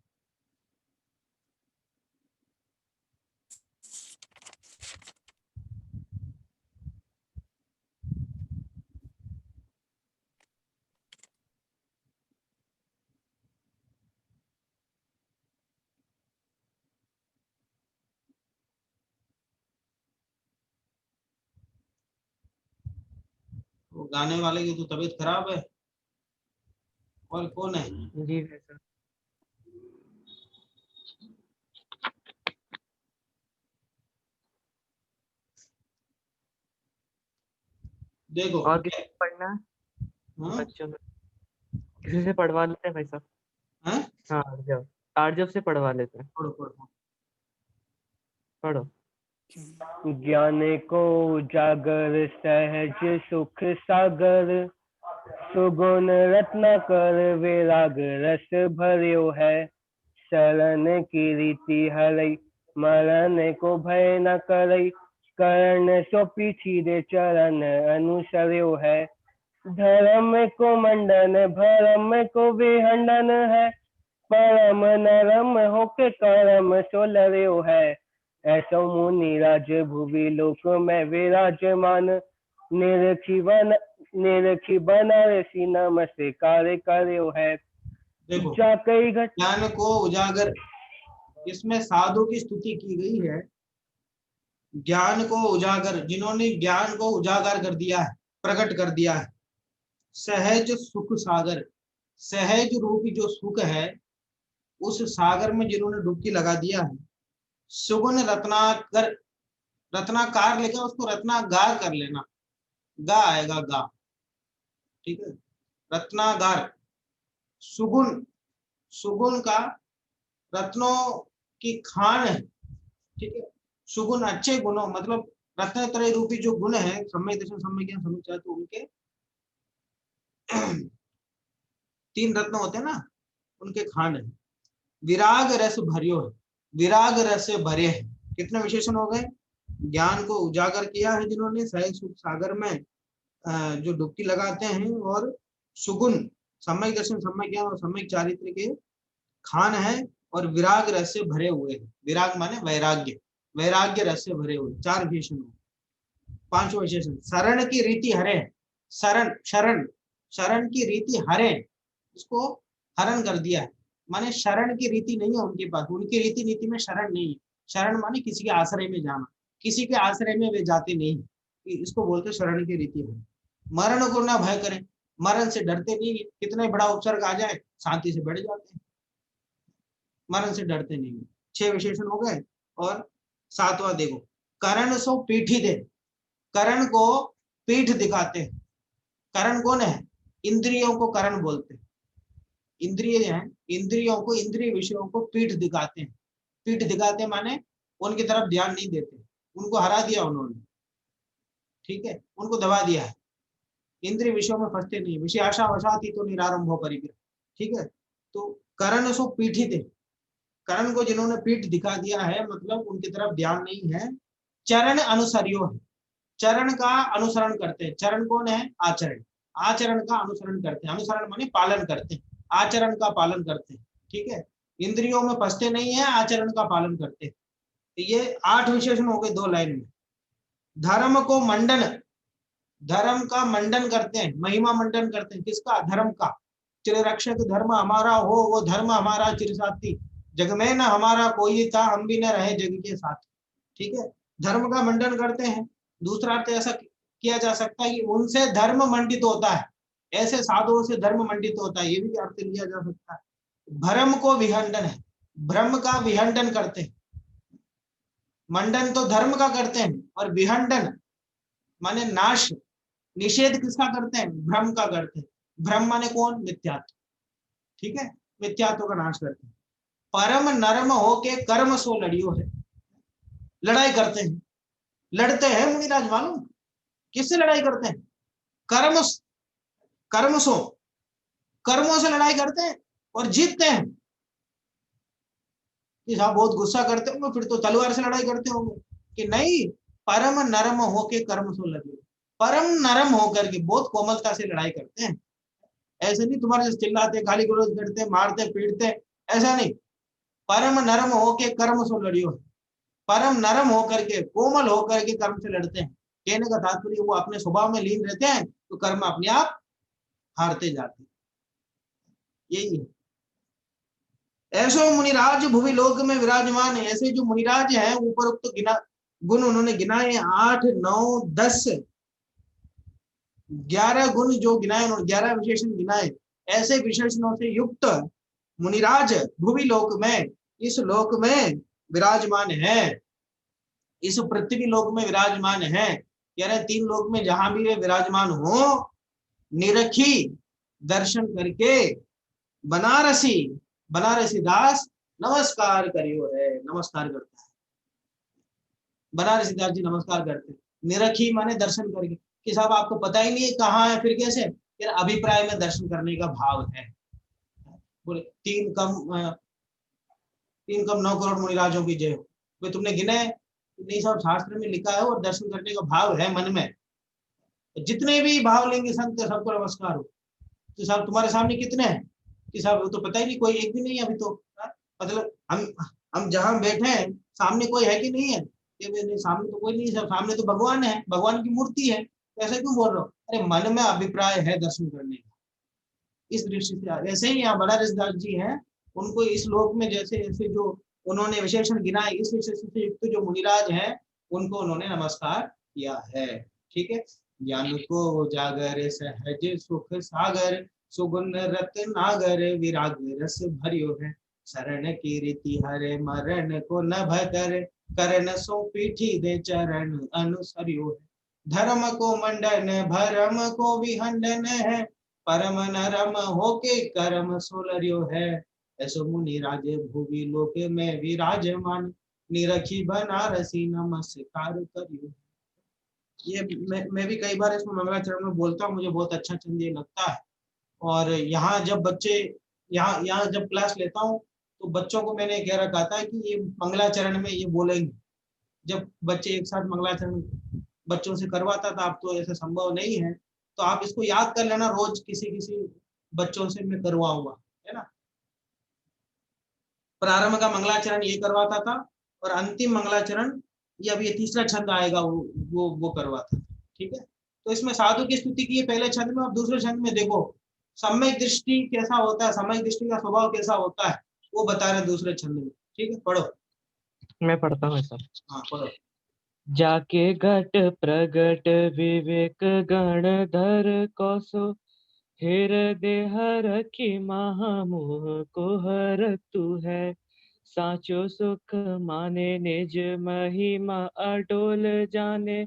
वो गाने वाले की तो तबीयत खराब है, और कौन है? जी सर। देखो और किसी से पढ़ना है? बच्चों में किसी से पढ़वा लेते हैं भाई साहब। हाँ आर्जव से पढ़वा लेते हैं। पढ़ो। ज्ञान को जागर सहज सुख सागर सुगुण रत्नाकर वैराग रस भर्यो है शरण की रीति हरई मरण को भय न करई कर्ण सो पीछी दे चरण अनुसर्यो है धर्म को मंडन भरम को विहंडन है परम नरम होके करम सो लर्यो है ऐसो मुनि राज भुवि लोक में विराजमान निरखी बनारसी नाम से कार्य कार्यो है। देखो ज्ञान को उजागर, इसमें साधु की स्तुति की गई है। ज्ञान को उजागर, जिन्होंने ज्ञान को उजागर कर दिया है, प्रकट कर दिया है। सहज सुख सागर, सहज रूपी जो सुख है उस सागर में जिन्होंने डुबकी लगा दिया है। सुगुण रत्नाकर, रत्नाकार लिखा उसको रत्नागार कर लेना, गा आएगा गा। ठीक है, रत्नागार सुगुण, सुगुण का रत्नों की खान है। ठीक है, सुगुण अच्छे गुणों, मतलब रत्नत्रय रूपी जो गुण है, सम्यक दर्शन, सम्यक ज्ञान, सम्यक चारित्र, उनके 3 रत्न होते हैं ना, उनके खान है। विराग रस भरियो है, विराग रस से भरे है। कितने विशेषण हो गए? ज्ञान को उजागर किया है जिन्होंने, सहज सुख सागर में जो डुबकी लगाते हैं, और सुगुण सम्यक दर्शन, सम्यक ज्ञान और सम्यक चारित्र के खान है, और विराग रस से भरे हुए हैं। विराग माने वैराग्य, वैराग्य रस से भरे हुए। 4 विशेषण। 5वां विशेषण, शरण की रीति हरे। शरण, शरण, शरण की रीति हरे, इसको हरण कर दिया है, माने शरण की रीति नहीं है उनके पास, उनकी रीति नीति में शरण नहीं है। शरण माने किसी के आश्रय में जाना, किसी के आश्रय में वे जाते नहीं, इसको बोलते शरण की रीति है। मरण को ना भय करें, मरण से डरते नहीं है, कितने बड़ा उपसर्ग आ जाए शांति से बैठ जाते हैं, मरण से डरते नहीं है। 6 विशेषण हो गए। और 7वां देखो, करण सो पीठी दे, करण को पीठ दिखाते हैं। करण कौन है? इंद्रियों को करण बोलते हैं। इंद्रिय हैं, इंद्रियों को, इंद्रिय विषयों को पीठ दिखाते हैं। पीठ दिखाते माने उनकी तरफ ध्यान नहीं देते, उनको हरा दिया उन्होंने, ठीक है, उनको दबा दिया है। इंद्रिय विषयों में फंसते नहीं, विषय आशा वशाती तो निरारंभ परिग्रह, ठीक है। तो करण सो पीठित है, करण को जिन्होंने पीठ दिखा दिया है, मतलब उनकी तरफ ध्यान नहीं है। चरण अनुसरियो है, चरण का अनुसरण करते हैं। चरण कौन है? आचरण, आचरण का अनुसरण करते हैं। अनुसरण माने पालन करते हैं, आचरण का पालन करते हैं, ठीक है। इंद्रियों में फंसते नहीं है, आचरण का पालन करते हैं। तो ये 8 विशेषण हो गए 2 लाइन में। धर्म को मंडन, धर्म का मंडन करते हैं, महिमा मंडन करते हैं। किसका? धर्म का। चिररक्षक धर्म हमारा हो, वो धर्म हमारा चिरसाथी, जग में न हमारा कोई था, हम भी न रहे जग के साथ, ठीक है। धर्म का मंडन करते हैं। दूसरा अर्थ ऐसा किया जा सकता है कि उनसे धर्म मंडित होता है, ऐसे साधुओं से धर्म मंडित होता है, ये भी अर्थ लिया जा सकता है। भ्रम को विखंडन है, भ्रम का विखंडन करते हैं। मंडन तो धर्म का करते हैं, और विखंडन माने नाश, निषेध किसका करते हैं? भ्रम का करते हैं। भ्रम माने कौन? मिथ्यात्व, ठीक है, मिथ्यात्व का नाश करते हैं। परम नरम होके कर्म सो लड़ियो है, लड़ाई करते हैं, लड़ते हैं मुनिराज। मालूम किससे लड़ाई करते हैं? कर्म, कर्म सो, कर्मों से लड़ाई करते हैं और जीतते हैं। कि साहब बहुत गुस्सा करते होंगे, फिर तो तलवार से लड़ाई करते होंगे, कि नहीं, परम नरम होके कर्म सो लगे, परम नरम होकर के बहुत कोमलता से लड़ाई करते हैं। ऐसे नहीं तुम्हारे से चिल्लाते, गाली गलौज करते, मारते पीटते, ऐसा नहीं। परम नरम होके कर्म सो लड़ियो, परम नरम होकर के, कोमल होकर के कर्म से लड़ते हैं। कहने का तात्पर्य वो अपने स्वभाव में लीन रहते हैं, तो कर्म अपने आप हारते जाते हैं, यही है। ऐसो मुनिराज भुवि लोक में विराजमान है, ऐसे जो मुनिराज हैं, ऊपर तो गिना गुण उन्होंने गिनाए 8, 9, 10, 11 गुण जो गिनाए उन्होंने, 11 विशेषण गिनाए। ऐसे विशेषणों से युक्त मुनिराज भुवि लोक में, इस लोक में विराजमान है, इस पृथ्वी लोक में विराजमान है। कह रहे 3 लोक में जहां भी वे विराजमान हो, निरखी दर्शन करके बनारसी, बनारसी दास नमस्कार करियो है, नमस्कार करता है। बनारसी दास जी नमस्कार करते हैं। निरखी माने दर्शन करके, कि साहब आपको पता ही नहीं है कहाँ है, फिर कैसे? यार अभिप्राय में दर्शन करने का भाव है। बोले 3 कम 9 करोड़ मुनिराजों की जय हो, वे तुमने गिने? नहीं साहब, शास्त्र में लिखा है, और दर्शन करने का भाव है मन में। जितने भी भाव लेंगे संत, सबको नमस्कार हो। तो साहब तुम्हारे सामने कितने हैं? कि साहब वो तो पता ही नहीं, कोई एक भी नहीं है अभी तो। मतलब हम जहां बैठे हैं, सामने कोई है कि नहीं है? नहीं, सामने तो कोई नहीं है, सामने तो भगवान है, भगवान की मूर्ति है। तो ऐसा क्यों बोल रहा हूँ? अरे मन में अभिप्राय है दर्शन करने का, इस दृष्टि से। ऐसे ही यहाँ बनारस दास जी हैं, उनको इस लोक में जैसे जैसे जो उन्होंने विशेषण गिनाए, इस विशेषण से युक्त जो मुनिराज हैं, उनको उन्होंने नमस्कार किया है, ठीक है। ज्ञान को जागर सहज सुख सागर, सुगुण रत्नागर, विराग रस भरियो है। शरण की रीति हरे, मरण को न भय करे, करण सो पीठी दे, चरण अनुसरियो है। धर्म को मंडन, भरम को विहंडन है, परम नरम होके कर्म सोलरियो है। ऐसो मुनि राजे भुवि लोक में विराजमान, निरखी बनारसी नमस्कार करियो। ये मैं भी कई बार इसमें मंगलाचरण में बोलता हूँ, मुझे बहुत अच्छा छंद ये लगता है। और यहाँ जब बच्चे यहाँ जब क्लास लेता हूँ तो बच्चों को मैंने कह रखा था कि ये मंगलाचरण में ये बोलेंगे। जब बच्चे एक साथ मंगलाचरण बच्चों से करवाता था, अब तो ऐसा संभव नहीं है, तो आप इसको याद कर लेना, रोज किसी किसी बच्चों से मैं करवाऊंगा, है ना। प्रारंभ का मंगलाचरण ये करवाता था और अंतिम मंगलाचरण ये अभी तीसरा छंद आएगा वो करवाता था। ठीक है, तो इसमें साधु की स्तुति की पहले छंद में, और दूसरे छंद में देखो सम्यक दृष्टि कैसा होता है, सम्यक दृष्टि का स्वभाव कैसा होता है वो बता रहे दूसरे छंद में। ठीक है, पढ़ो। मैं पढ़ता हूँ सर। हाँ पढ़ो। जाके घट प्रगट विवेक गण धर कौसो, हृदय हर की महामोह को हर तू है। साचो सुख माने निज महिमा अडोल जाने,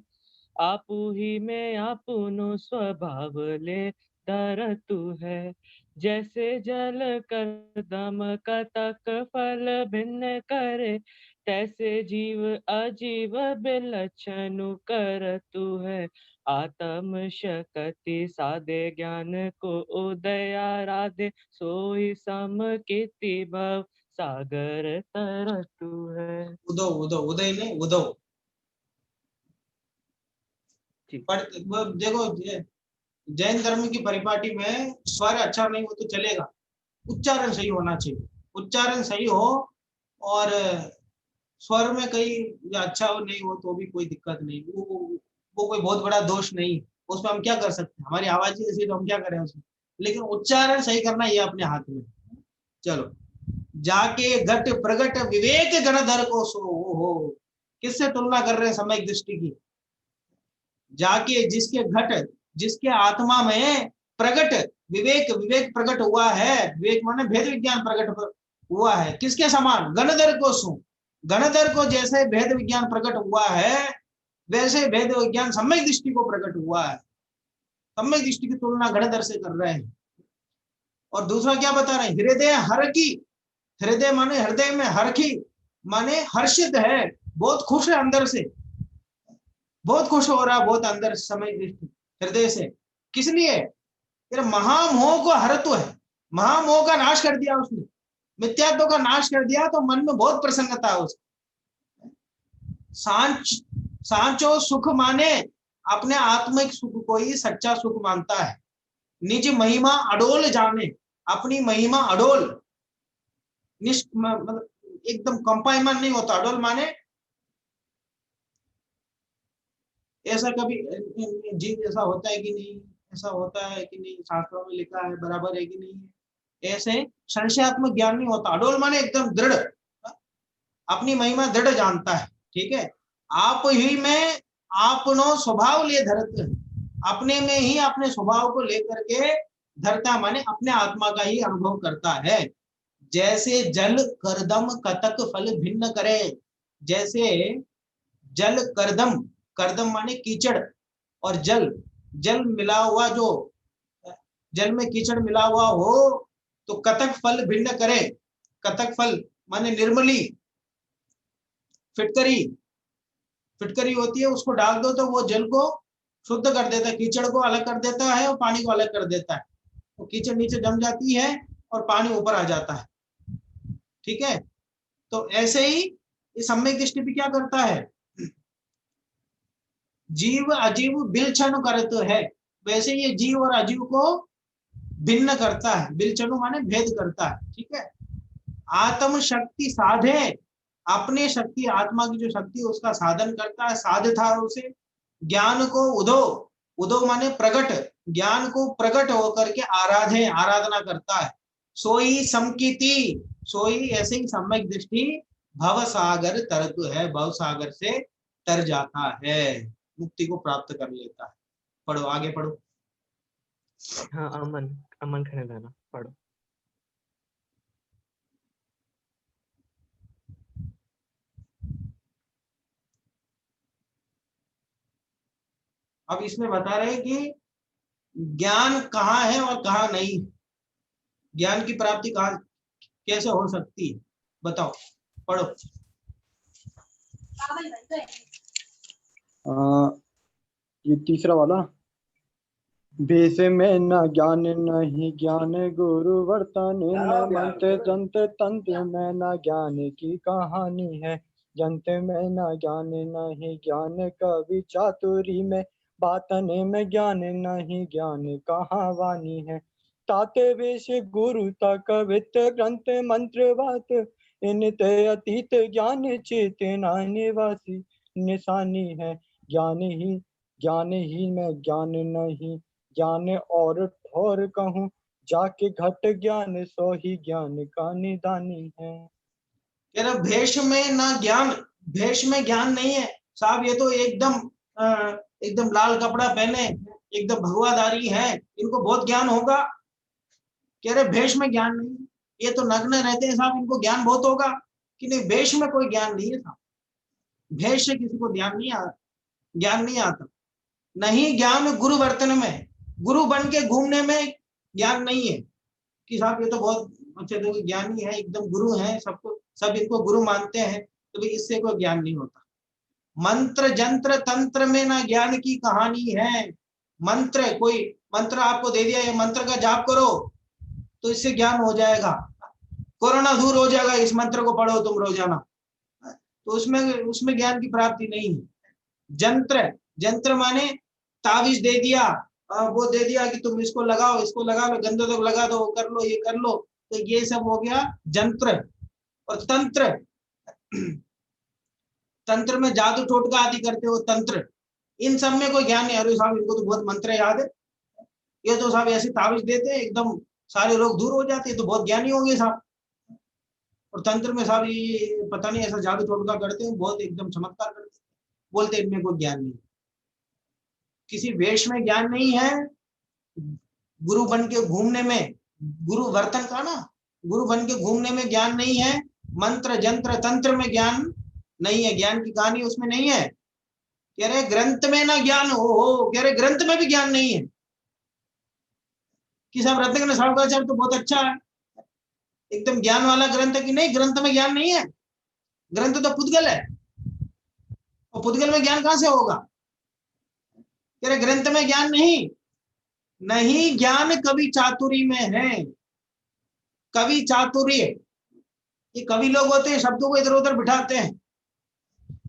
आपू ही में आपुनो स्वभाव ले धर तू है। जैसे जल करदम कतक फल भिन्न करे, तैसे जीव अजीव बिलक्षणु कर तू है। आत्म शक्ति साधे ज्ञान को उदय आराधे, सोई सम कीर्ति भव सागर तर तू है। उदो उदो उदय नहीं उदो। पर देखो जैन धर्म की परिपाटी में स्वर अच्छा नहीं हो तो चलेगा, उच्चारण सही होना चाहिए। उच्चारण सही हो और स्वर में कहीं अच्छा हो नहीं हो तो भी कोई दिक्कत नहीं, वो कोई बहुत बड़ा दोष नहीं, उसमें हम क्या कर सकते हैं, हमारी आवाज ही ऐसी तो हम क्या करें उसमें, लेकिन उच्चारण सही करना ये अपने हाथ में। चलो, जाके घट प्रगट विवेक गणधर को सो हो, किससे तुलना कर रहे हैं सम्यक दृष्टि की। जाके जिसके घट, जिसके आत्मा में प्रगट विवेक, विवेक प्रकट हुआ है, विवेक माने भेद विज्ञान प्रकट हुआ है, किसके समान, गणधर को सो। गणधर को जैसे भेद विज्ञान प्रकट हुआ है वैसे भेद विज्ञान सम्यक दृष्टि को प्रकट हुआ है। सम्यक दृष्टि की तुलना गणधर से कर रहे हैं। और दूसरा क्या बता रहे हैं, हृदय हर की, हृदय माने हृदय में हर की माने हर्षित है, बहुत खुश है अंदर से, बहुत खुश हो रहा, बहुत अंदर समय दृष्टि हृदय से। किस लिए, फिर महामोह को हरत्व है, महामोह का नाश कर दिया उसने, मिथ्यात्व का नाश कर दिया, तो मन में बहुत प्रसन्नता है उसको। सांचो सुख माने अपने आत्मिक सुख को ही सच्चा सुख मानता है। निज महिमा अडोल जाने, अपनी महिमा अडोल, मतलब एकदम कंपाइमान नहीं होता। अडोल माने ऐसा कभी जीव ऐसा होता है कि नहीं, ऐसा होता है कि नहीं, शास्त्रों में लिखा है, बराबर है कि नहीं है, ऐसे संशयात्मक ज्ञान नहीं होता। अडोल माने एकदम दृढ़, अपनी महिमा दृढ़ जानता है। ठीक है, आप ही में आपनो स्वभाव ले धरत, अपने में ही अपने स्वभाव को लेकर के धरता माने अपने आत्मा का ही अनुभव करता है। जैसे जल करदम कतक फल भिन्न करे, जैसे जल करदम, करदम माने कीचड़, और जल, जल मिला हुआ, जो जल में कीचड़ मिला हुआ हो तो कतक फल भिन्न करे। कतक फल माने निर्मली, फिटकरी, फिटकरी होती है, उसको डाल दो तो वो जल को शुद्ध कर देता है, कीचड़ को अलग कर देता है और पानी को अलग कर देता है। तो कीचड़ नीचे जम जाती है और पानी ऊपर आ जाता है। ठीक है, तो ऐसे ही ये सम्यक दृष्टि भी क्या करता है, जीव अजीव बिलक्षण करते है, वैसे ये जीव और अजीव को भिन्न करता है। बिलक्षण माने भेद करता है। ठीक है, आत्म शक्ति साधे, अपने शक्ति, आत्मा की जो शक्ति उसका साधन करता है, साधता उसे। ज्ञान को उदो, उदो माने प्रकट, ज्ञान को प्रकट होकर के आराधे, आराधना करता है। सोई समकीति, सोई ऐसे ही सम्यक दृष्टि भव सागर तरतु है, भव सागर से तर जाता है, मुक्ति को प्राप्त कर लेता है। पढ़ो, आगे पढ़ो। हाँ, अमन अमन खड़े रहना, पढ़ो। अब इसमें बता रहे हैं कि ज्ञान कहाँ है और कहाँ नहीं, ज्ञान की प्राप्ति कहाँ कैसे हो सकती है, बताओ, पढ़ो। ये तीसरा वाला, भेष में न ज्ञान नहीं ज्ञान गुरु वर्तन में, मंत्र जंत्र तंत्र में न ज्ञान की कहानी है, जंत्र में न ज्ञान नहीं ज्ञान कवि चातुरी में, बातने में ज्ञान नहीं ज्ञान कहाँ वाणी है, ताते वेश गुरु ता कवित्र ग्रंथ मंत्र बात, इन ते अतीत ज्ञान चेतना निवासी निशानी है, ज्ञान ही में ज्ञान नहीं ज्ञान और ठोर कहूँ, जाके घट ज्ञान सो ही ज्ञान का निदानी है। कह रहे भेष में ना ज्ञान, भेष में ज्ञान नहीं है साहब, ये तो एकदम लाल कपड़ा पहने एकदम भगवाधारी है, इनको बहुत ज्ञान होगा। कह रहे भेष में ज्ञान नहीं, ये तो नग्न रहते हैं साहब, इनको ज्ञान बहुत होगा। कि नहीं, भेष में कोई ज्ञान नहीं है साहब, भेष से किसी को ज्ञान नहीं आता। नहीं ज्ञान गुरु वर्तन में, गुरु बन के घूमने में ज्ञान नहीं है कि साहब ये तो बहुत अच्छे तो ज्ञानी है, एकदम गुरु है, सबको सब इनको गुरु मानते हैं, तो भाई इससे कोई ज्ञान नहीं होता। मंत्र जंत्र तंत्र में ना ज्ञान की कहानी है। मंत्र, कोई मंत्र आपको दे दिया, ये मंत्र का जाप करो तो इससे ज्ञान हो जाएगा, कोरोना दूर हो जाएगा, इस मंत्र को पढ़ो तुम रोजाना, तो उसमें ज्ञान की प्राप्ति नहीं है। जंत्र माने तावीज दे दिया, वो दे दिया कि तुम इसको लगा लो, गंदे तक लगा दो, कर लो, ये कर लो, तो ये सब हो गया जंत्र। और तंत्र में जादू टोटका आदि करते हो तंत्र, इन सब में कोई ज्ञान नहीं। अरे साहब इनको तो बहुत मंत्र याद है, ये तो साहब ऐसे तावीज देते हैं एकदम सारे रोग दूर हो जाते हैं, तो बहुत ज्ञानी होंगे साहब। और तंत्र में साहब ये पता नहीं ऐसा जादू टोटका करते हैं, बहुत एकदम चमत्कार करते हैं, बोलते इनमें कोई ज्ञान नहीं। किसी वेश में ज्ञान नहीं है, गुरु बन के घूमने में, गुरु वर्तन का ना, गुरु बन के घूमने में ज्ञान नहीं है। मंत्र जंत्र तंत्र में ज्ञान नहीं है, ज्ञान की कहानी उसमें नहीं है। कह रहे ग्रंथ में ना ज्ञान हो, कह रहे ग्रंथ में भी ज्ञान नहीं है कि साहब रत्न साहब तो बहुत अच्छा है, एकदम ज्ञान वाला ग्रंथ है कि नहीं, ग्रंथ में ज्ञान नहीं है। ग्रंथ तो पुद्गल है, और पुद्गल में ज्ञान कहां से होगा। कह रहे ग्रंथ में ज्ञान नहीं ज्ञान कवि चातुरी में है। कवि चातुर्य, ये कवि लोग होते हैं, शब्दों को इधर उधर बिठाते हैं,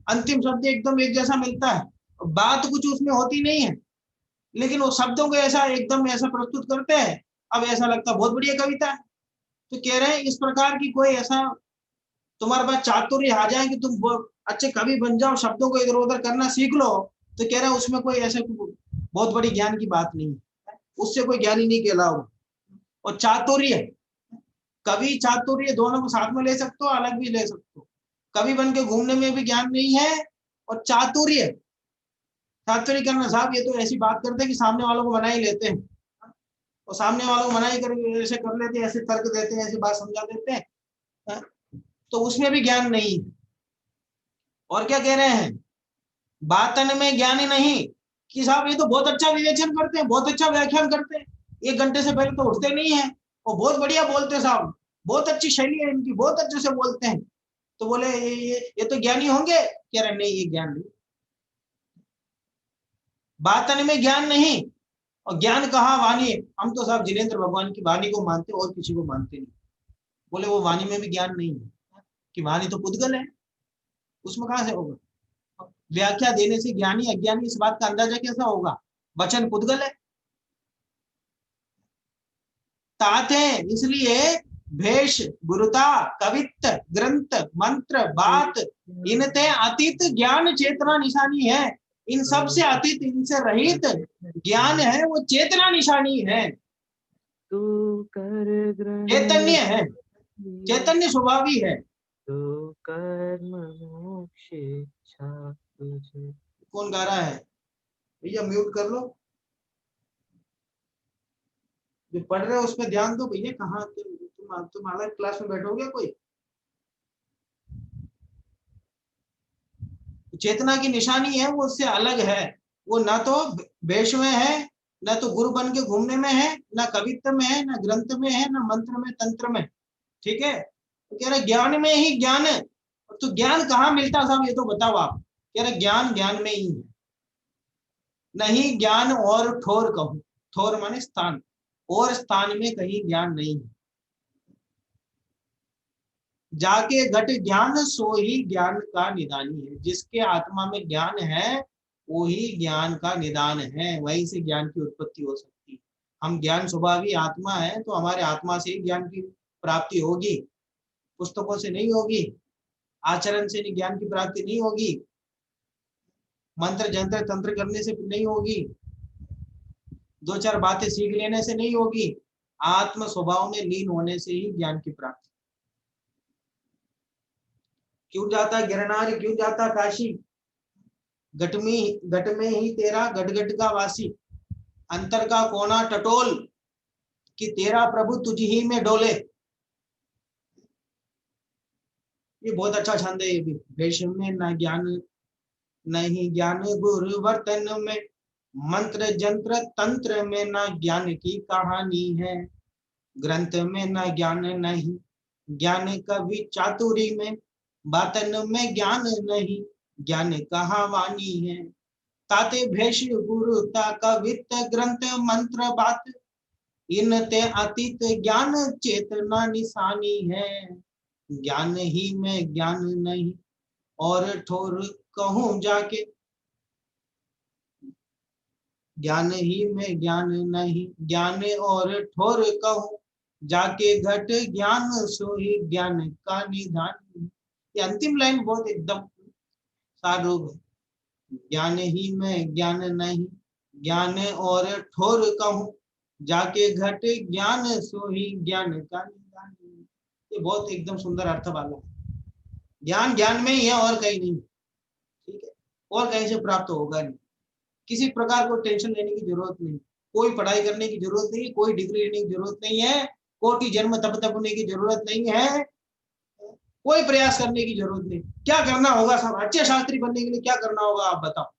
अंतिम शब्द एकदम एक जैसा मिलता है, बात कुछ उसमें होती नहीं है, लेकिन वो शब्दों को ऐसा एकदम ऐसा प्रस्तुत करते हैं, अब ऐसा लगता है बहुत बढ़िया कविता है। तो कह रहे हैं इस प्रकार की कोई ऐसा तुम्हारे पास चातुर्य आ जाए कि तुम अच्छे कवि बन जाओ, शब्दों को इधर उधर करना सीख लो, तो कह रहे हैं उसमें कोई ऐसे बहुत बड़ी ज्ञान की बात नहीं है, उससे कोई ज्ञानी नहीं कहलाओ। और चातुर्य, कवि चातुर्य दोनों को साथ में ले सकते हो, अलग भी ले सकते हो। कवि बन के घूमने में भी ज्ञान नहीं है, और चातुर्य करना साहब ये तो ऐसी बात करते हैं कि सामने वालों को मना ही लेते हैं, और सामने वालों को मना ही कर ऐसे कर लेते हैं, ऐसे तर्क देते हैं, ऐसी बात समझा देते हैं, तो उसमें भी ज्ञान नहीं। और क्या कह रहे हैं, बातन में ज्ञान नहीं कि साहब ये तो बहुत अच्छा विवेचन करते हैं, बहुत अच्छा व्याख्यान करते हैं, 1 घंटे से पहले तो उठते नहीं है, और बहुत बढ़िया बोलते हैं साहब, बहुत अच्छी शैली है इनकी, बहुत अच्छे से बोलते हैं, तो बोले ये तो ज्ञानी होंगे। कह रहे नहीं, ये ज्ञान नहीं, बातन में ज्ञान नहीं। और ज्ञान कहाँ, वाणी, हम तो साहब जिनेंद्र भगवान की वाणी को मानते और किसी को मानते नहीं। बोले वो वाणी में भी ज्ञान नहीं है, कि वाणी तो पुद्गल है, उसमें कहां से होगा। व्याख्या देने से ज्ञानी अज्ञानी इस बात का अंदाजा कैसा होगा, वचन पुद्गल है। तात है, इसलिए भेष गुरुता कवित्त ग्रंथ मंत्र बात इनते अतीत ज्ञान चेतना निशानी है। इन सब से अतीत, इनसे रहित ज्ञान है, वो चेतना निशानी है, तू कर चैतन्य है, चैतन्य स्वभावी है। तो कर्म मोक्ष इच्छा तुझे। कौन गा रहा है भैया, म्यूट कर लो, जो पढ़ रहे हो उस पर ध्यान दो भैया। कहाँ तुम अलग क्लास में बैठोगे कोई। चेतना की निशानी है, वो उससे अलग है, वो ना तो वेश में है, ना तो गुरु बन के घूमने में है, ना कवित्व में है, ना ग्रंथ में है, ना मंत्र में तंत्र में। ठीक है, तो कह रहे ज्ञान में ही ज्ञान है। तो ज्ञान कहाँ मिलता साहब, ये तो बताओ आप। कह रहे ज्ञान में ही है। नहीं ज्ञान और ठोर कहूं, ठोर माने स्थान, और स्थान में कहीं ज्ञान नहीं है। जाके घट ज्ञान सो ही ज्ञान का निदानी है, जिसके आत्मा में ज्ञान है वही ज्ञान का निदान है, वहीं से ज्ञान की उत्पत्ति हो सकती है। हम ज्ञान स्वभावी आत्मा है तो हमारे आत्मा से ही ज्ञान की प्राप्ति होगी, पुस्तकों से नहीं होगी, आचरण से ज्ञान की प्राप्ति नहीं होगी, मंत्र जंत्र तंत्र करने से नहीं होगी, दो चार बातें सीख लेने से नहीं होगी, आत्म स्वभाव में लीन होने से ही ज्ञान की प्राप्ति। क्यों जाता गिरनार, क्यों जाता काशी, घट में ही तेरा घट घट का वासी, अंतर का कोना टटोल कि तेरा प्रभु तुझ ही में डोले। ये बहुत अच्छा छंद है। ये भी वेश में न ज्ञान नहीं ज्ञान, गुरु वर्तन में, मंत्र जंत्र तंत्र में न ज्ञान की कहानी है, ग्रंथ में न ज्ञान नहीं ज्ञान कवि चातुरी में, बातन में ज्ञान नहीं ज्ञान कहावानी है। ताते भेष गुरु ता कवित ग्रंथ मंत्र बात, इन ते अतीत ज्ञान चेतना निशानी है। ज्ञान ही में ज्ञान नहीं और ठोर कहूं जाके, ज्ञान ही में ज्ञान नहीं ज्ञान और ठोर कहूं जाके, घट ज्ञान सो ही ज्ञान का निधान। ये अंतिम लाइन बहुत एकदम सारूप है। ज्ञान ही में ज्ञान नहीं ज्ञान और ठोर कहूं जाके, घट ज्ञान सो ही ज्ञान का निधान। ये बहुत एकदम सुंदर अर्थ वाला है। ज्ञान ज्ञान में ही है और कहीं नहीं, ठीक है, और कहीं से प्राप्त होगा नहीं। किसी प्रकार को टेंशन लेने की जरूरत नहीं, कोई पढ़ाई करने की जरूरत नहीं, कोई डिग्री लेने की जरूरत नहीं है, कोटि जन्म तप तपने की जरूरत नहीं है, कोई प्रयास करने की जरूरत नहीं। क्या करना होगा, सब अच्छे शास्त्री बनने के लिए क्या करना होगा आप बताओ।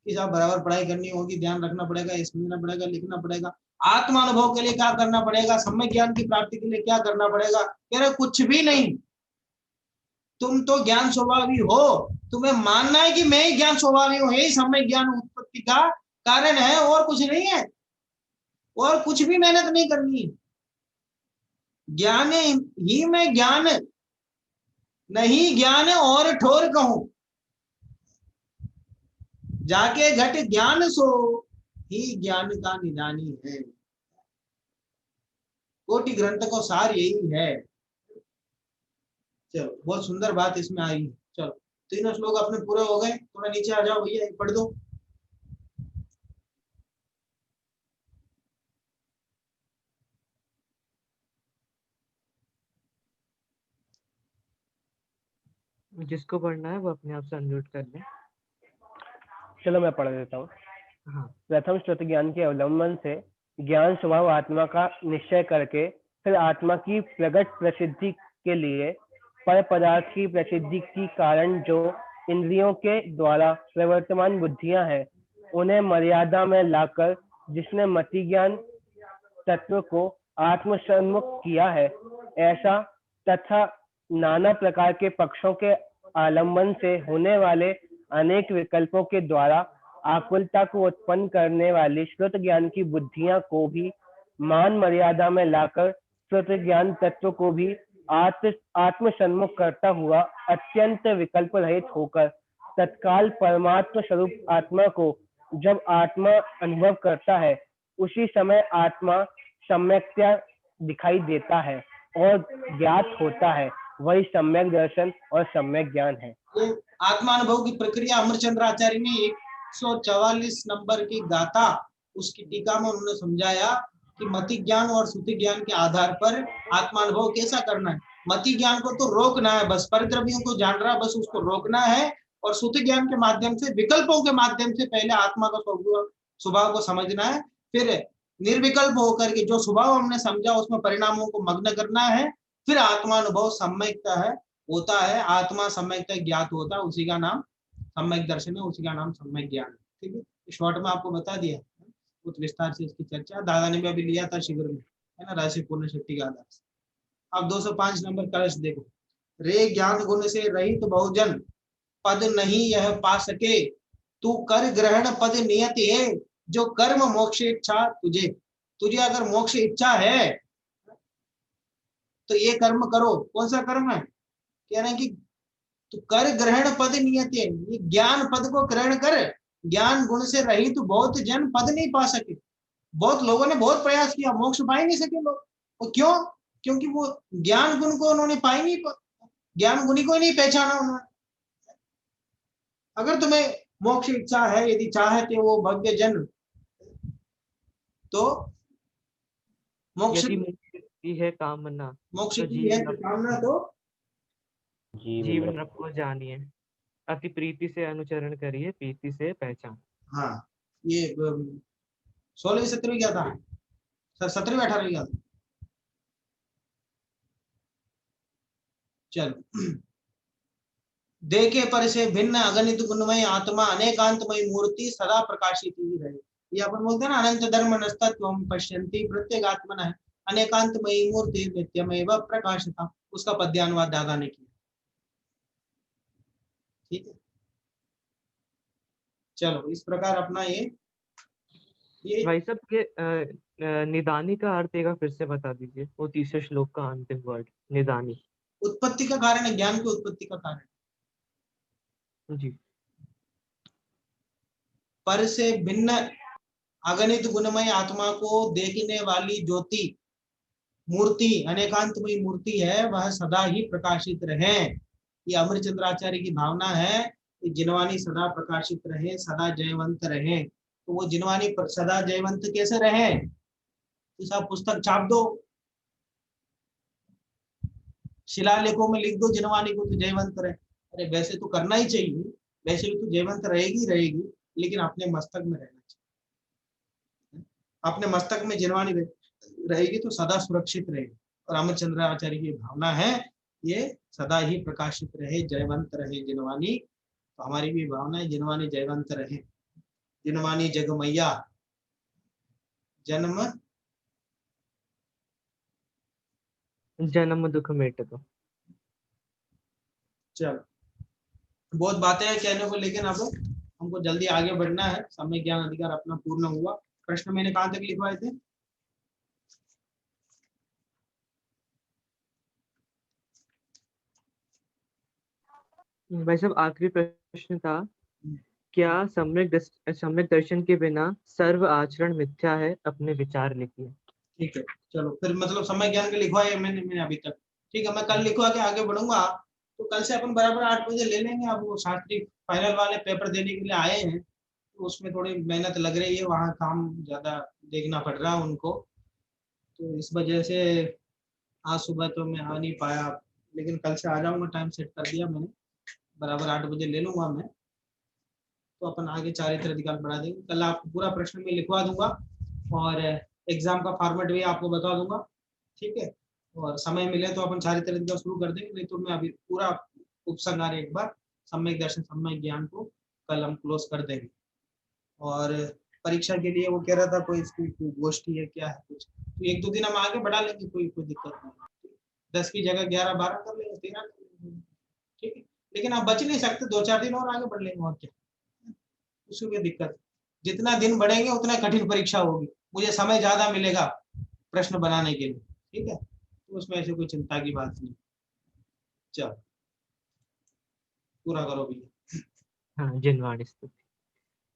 कि साहब बराबर पढ़ाई करनी होगी, ध्यान रखना पड़ेगा, समझना पड़ेगा, लिखना पड़ेगा। आत्मानुभव के लिए क्या करना पड़ेगा, सम्यक ज्ञान की प्राप्ति के लिए क्या करना पड़ेगा, कह रहे कुछ भी नहीं। तुम तो ज्ञान स्वभावी हो, तुम्हें मानना है कि मैं ही ज्ञान स्वभावी हूँ, यही सम्यक ज्ञान उत्पत्ति का कारण है, और कुछ नहीं है, और कुछ भी मेहनत नहीं करनी है। ज्ञान ही में ज्ञान नहीं ज्ञान और ठोर कहूं जाके, घट ज्ञान सो ही ज्ञान का निदानी है। कोटि ग्रंथ को सार यही है। चलो बहुत सुंदर बात इसमें आई। चलो तीनों श्लोक अपने पूरे हो गए, थोड़ा नीचे आ जाओ भैया, पढ़ दो। जिसको पढ़ना है वो अपने आप से अनम्यूट कर ले। चलो मैं पढ़ देता हूँ। हाँ। प्रथम श्रुति ज्ञान के अवलंबन से ज्ञान स्वभाव आत्मा का निश्चय करके, फिर आत्मा की प्रगट प्रसिद्धि के लिए पर पदार्थ की प्रसिद्धि की कारण जो इंद्रियों के द्वारा प्रवर्तमान बुद्धियां हैं, उन्हें मर्यादा में लाकर जिसने मति ज्ञान तत्व को आत्मसन्मुख किया है, ऐसा तथा नाना प्रकार के पक्षों के आलंबन से होने वाले अनेक विकल्पों के द्वारा आकुलता को उत्पन्न करने वाली श्रुत ज्ञान की बुद्धियां को भी मान मर्यादा में लाकर श्रुत ज्ञान तत्व को भी आत्मसन्मुख करता हुआ अत्यंत विकल्प रहित होकर तत्काल परमात्म स्वरूप आत्मा को जब आत्मा अनुभव करता है, उसी समय आत्मा सम्यक्तया दिखाई देता है और ज्ञात होता है। वही सम्यक दर्शन और सम्यक ज्ञान है। आत्मानुभव की प्रक्रिया अमरचंद्राचार्य ने 144 नंबर की गाथा उसकी टीका में उन्होंने समझाया कि मति ज्ञान और श्रुति ज्ञान के आधार पर आत्मानुभव कैसा करना है। मति ज्ञान को तो रोकना है, बस परद्रव्यों को जान रहा, बस उसको रोकना है, और श्रुति ज्ञान के माध्यम से विकल्पों के माध्यम से पहले आत्मा का स्वभाव को समझना है, फिर निर्विकल्प होकर के जो स्वभाव हमने समझा उसमें परिणामों को मग्न करना है, फिर आत्मानुभव सम्यकता है होता है, आत्मा सम्यकता ज्ञात होता है, उसी का नाम सम्यक दर्शन है, उसी का नाम सम्यक ज्ञान है। ठीक है, शॉर्ट में आपको बता दिया, कुछ विस्तार से इसकी चर्चा दादा ने भी अभी लिया था शिविर में, है ना, राशि पूर्ण शक्ति का आधार से। अब 205 नंबर कलश देखो। रे ज्ञान गुण से रहित बहुजन पद नहीं यह पा सके, तू कर ग्रहण पद नियत है, जो कर्म मोक्ष इच्छा तुझे। तुझे अगर मोक्ष इच्छा है तो ये कर्म करो। कौन सा कर्म है? कह रहे हैं कि तू कर ग्रहण पद नियत है, ये ज्ञान पद को ग्रहण कर। ज्ञान गुण से रहित तो बहुत जन पद नहीं पा सके। बहुत लोगों ने बहुत प्रयास किया, मोक्ष पा ही नहीं सके लोग। और क्यों? क्योंकि वो ज्ञान गुण को उन्होंने पाई नहीं, ज्ञान गुणी को ही नहीं पहचाना उन्होंने। अगर तुम्हें मोक्ष इच्छा है, यदि चाहते वो भव्य जन, तो मोक्ष यदि मोक्ष की है कामना मोक्ष तो की है कामना तो जीवन को जानिए, अति प्रीति से अनुचरण करिए, प्रीति से पहचान। हाँ, ये 16वीं 17वीं क्या था? 17वीं 18वीं क्या था? चलो, देखे पर से भिन्न अगणित गुणमय आत्मा अनेकांतमय मूर्ति सदा प्रकाशित ही रहे। ये अपन बोलते हैं ना, अनंत धर्म नस्तत्वम पश्यन्ति प्रत्येगात्मन है अनेकांतमयी मूर्ति नित्यमेव प्रकाशिता। उसका पद्यानुवाद दादा ने किया। ठीक है, चलो इस प्रकार अपना ये भाई साहब ये निदानी का अर्थ एक बार फिर से बता दीजिए, वो तीसरे श्लोक का अंतिम वर्ड निदानी। उत्पत्ति का कारण है, ज्ञान की उत्पत्ति का कारण। जी। पर से भिन्न अगणित गुणमय आत्मा को देखने वाली ज्योति मूर्ति, अनेकांतमयी मूर्ति है, वह सदा ही प्रकाशित रहे। ये अमरचंद्राचार्य की भावना है कि जिनवानी सदा प्रकाशित रहे, सदा जयवंत रहे। तो वो जिनवानी सदा जयवंत कैसे रहे? तो सब पुस्तक छाप दो, शिलालेखों में लिख दो जिनवानी को तो जयवंत रहे। अरे वैसे तो करना ही चाहिए, वैसे भी तो जयवंत रहेगी, लेकिन अपने मस्तक में रहना चाहिए। अपने मस्तक में जिनवानी रहेगी तो सदा सुरक्षित रहेगी। और रामचंद्र आचार्य की भावना है ये सदा ही प्रकाशित रहे, जयवंत रहे जिनवानी। तो हमारी भी भावना है जिनवानी जयवंत रहे। जिनवानी जगमैया जन्म दुख मेट दो। चलो बहुत बातें हैं कहने को, लेकिन अब हमको जल्दी आगे बढ़ना है। समय ज्ञान अधिकार अपना पूर्ण हुआ। प्रश्न मैंने कहां तक लिखवाए थे? भाई साहब आखिरी प्रश्न था, क्या सम्यक दर्शन के बिना सर्व आचरण मिथ्या है? अपने विचार लिखिए। ठीक है, चलो फिर मतलब समय ज्ञान के लिखवाए मैंने अभी तक। ठीक है, मैं कल लिखवा के आगे बढ़ूंगा। तो कल से अपन बराबर 8 बजे ले लेंगे। अब वो शास्त्री फाइनल वाले पेपर देने के लिए आए हैं, तो उसमें थोड़ी मेहनत लग रही है, वहाँ काम ज्यादा देखना पड़ रहा है उनको। तो इस वजह से आज सुबह तो मैं आ नहीं पाया, लेकिन कल से आ जाऊंगा। टाइम सेट कर दिया मैंने, बराबर 8 बजे ले लूंगा मैं। तो अपन आगे चारित्र अधिकार बढ़ा देंगे। कल आपको पूरा प्रश्न में लिखवा दूंगा और एग्जाम का फॉर्मेट भी आपको बता दूंगा। ठीक है, और समय मिले तो अपन चारित्र अधिकार शुरू कर देंगे, नहीं तो मैं अभी पूरा उपसंहार एक बार सम्यक दर्शन सम्यक ज्ञान को कल हम क्लोज कर देंगे। और परीक्षा के लिए वो कह रहा था कोई इसकी गोष्ठी है क्या है कुछ, तो 1-2 दिन हम आगे बढ़ा लेंगे, कोई दिक्कत नहीं। 10 की जगह 11-12 कर लेंगे, 13 कर लेंगे। ठीक है, लेकिन आप बच नहीं सकते, 2-4 दिन और आगे बढ़ लेंगे, और क्या उसमें दिक्कत। जितना दिन बढ़ेंगे उतना कठिन परीक्षा होगी, मुझे समय ज्यादा मिलेगा प्रश्न बनाने के लिए। ठीक है, तो उसमें ऐसे कोई चिंता की बात नहीं। चलो पूरा करो भैया। हाँ, जिनवाणी स्तुति।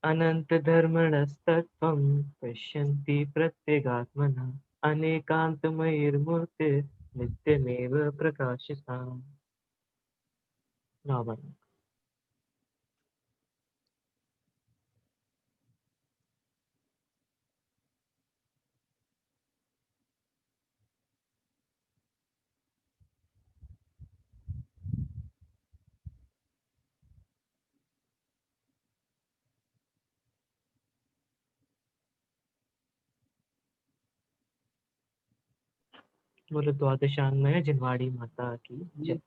अनंत धर्मणस्तत्त्वं पश्यन्ति प्रत्यगात्मनः अनेकान्तमयैर्मूर्ते नित्यमेव प्रकाशिता। रावण। बोलो द्वादशांग में जिनवाड़ी माता की जय।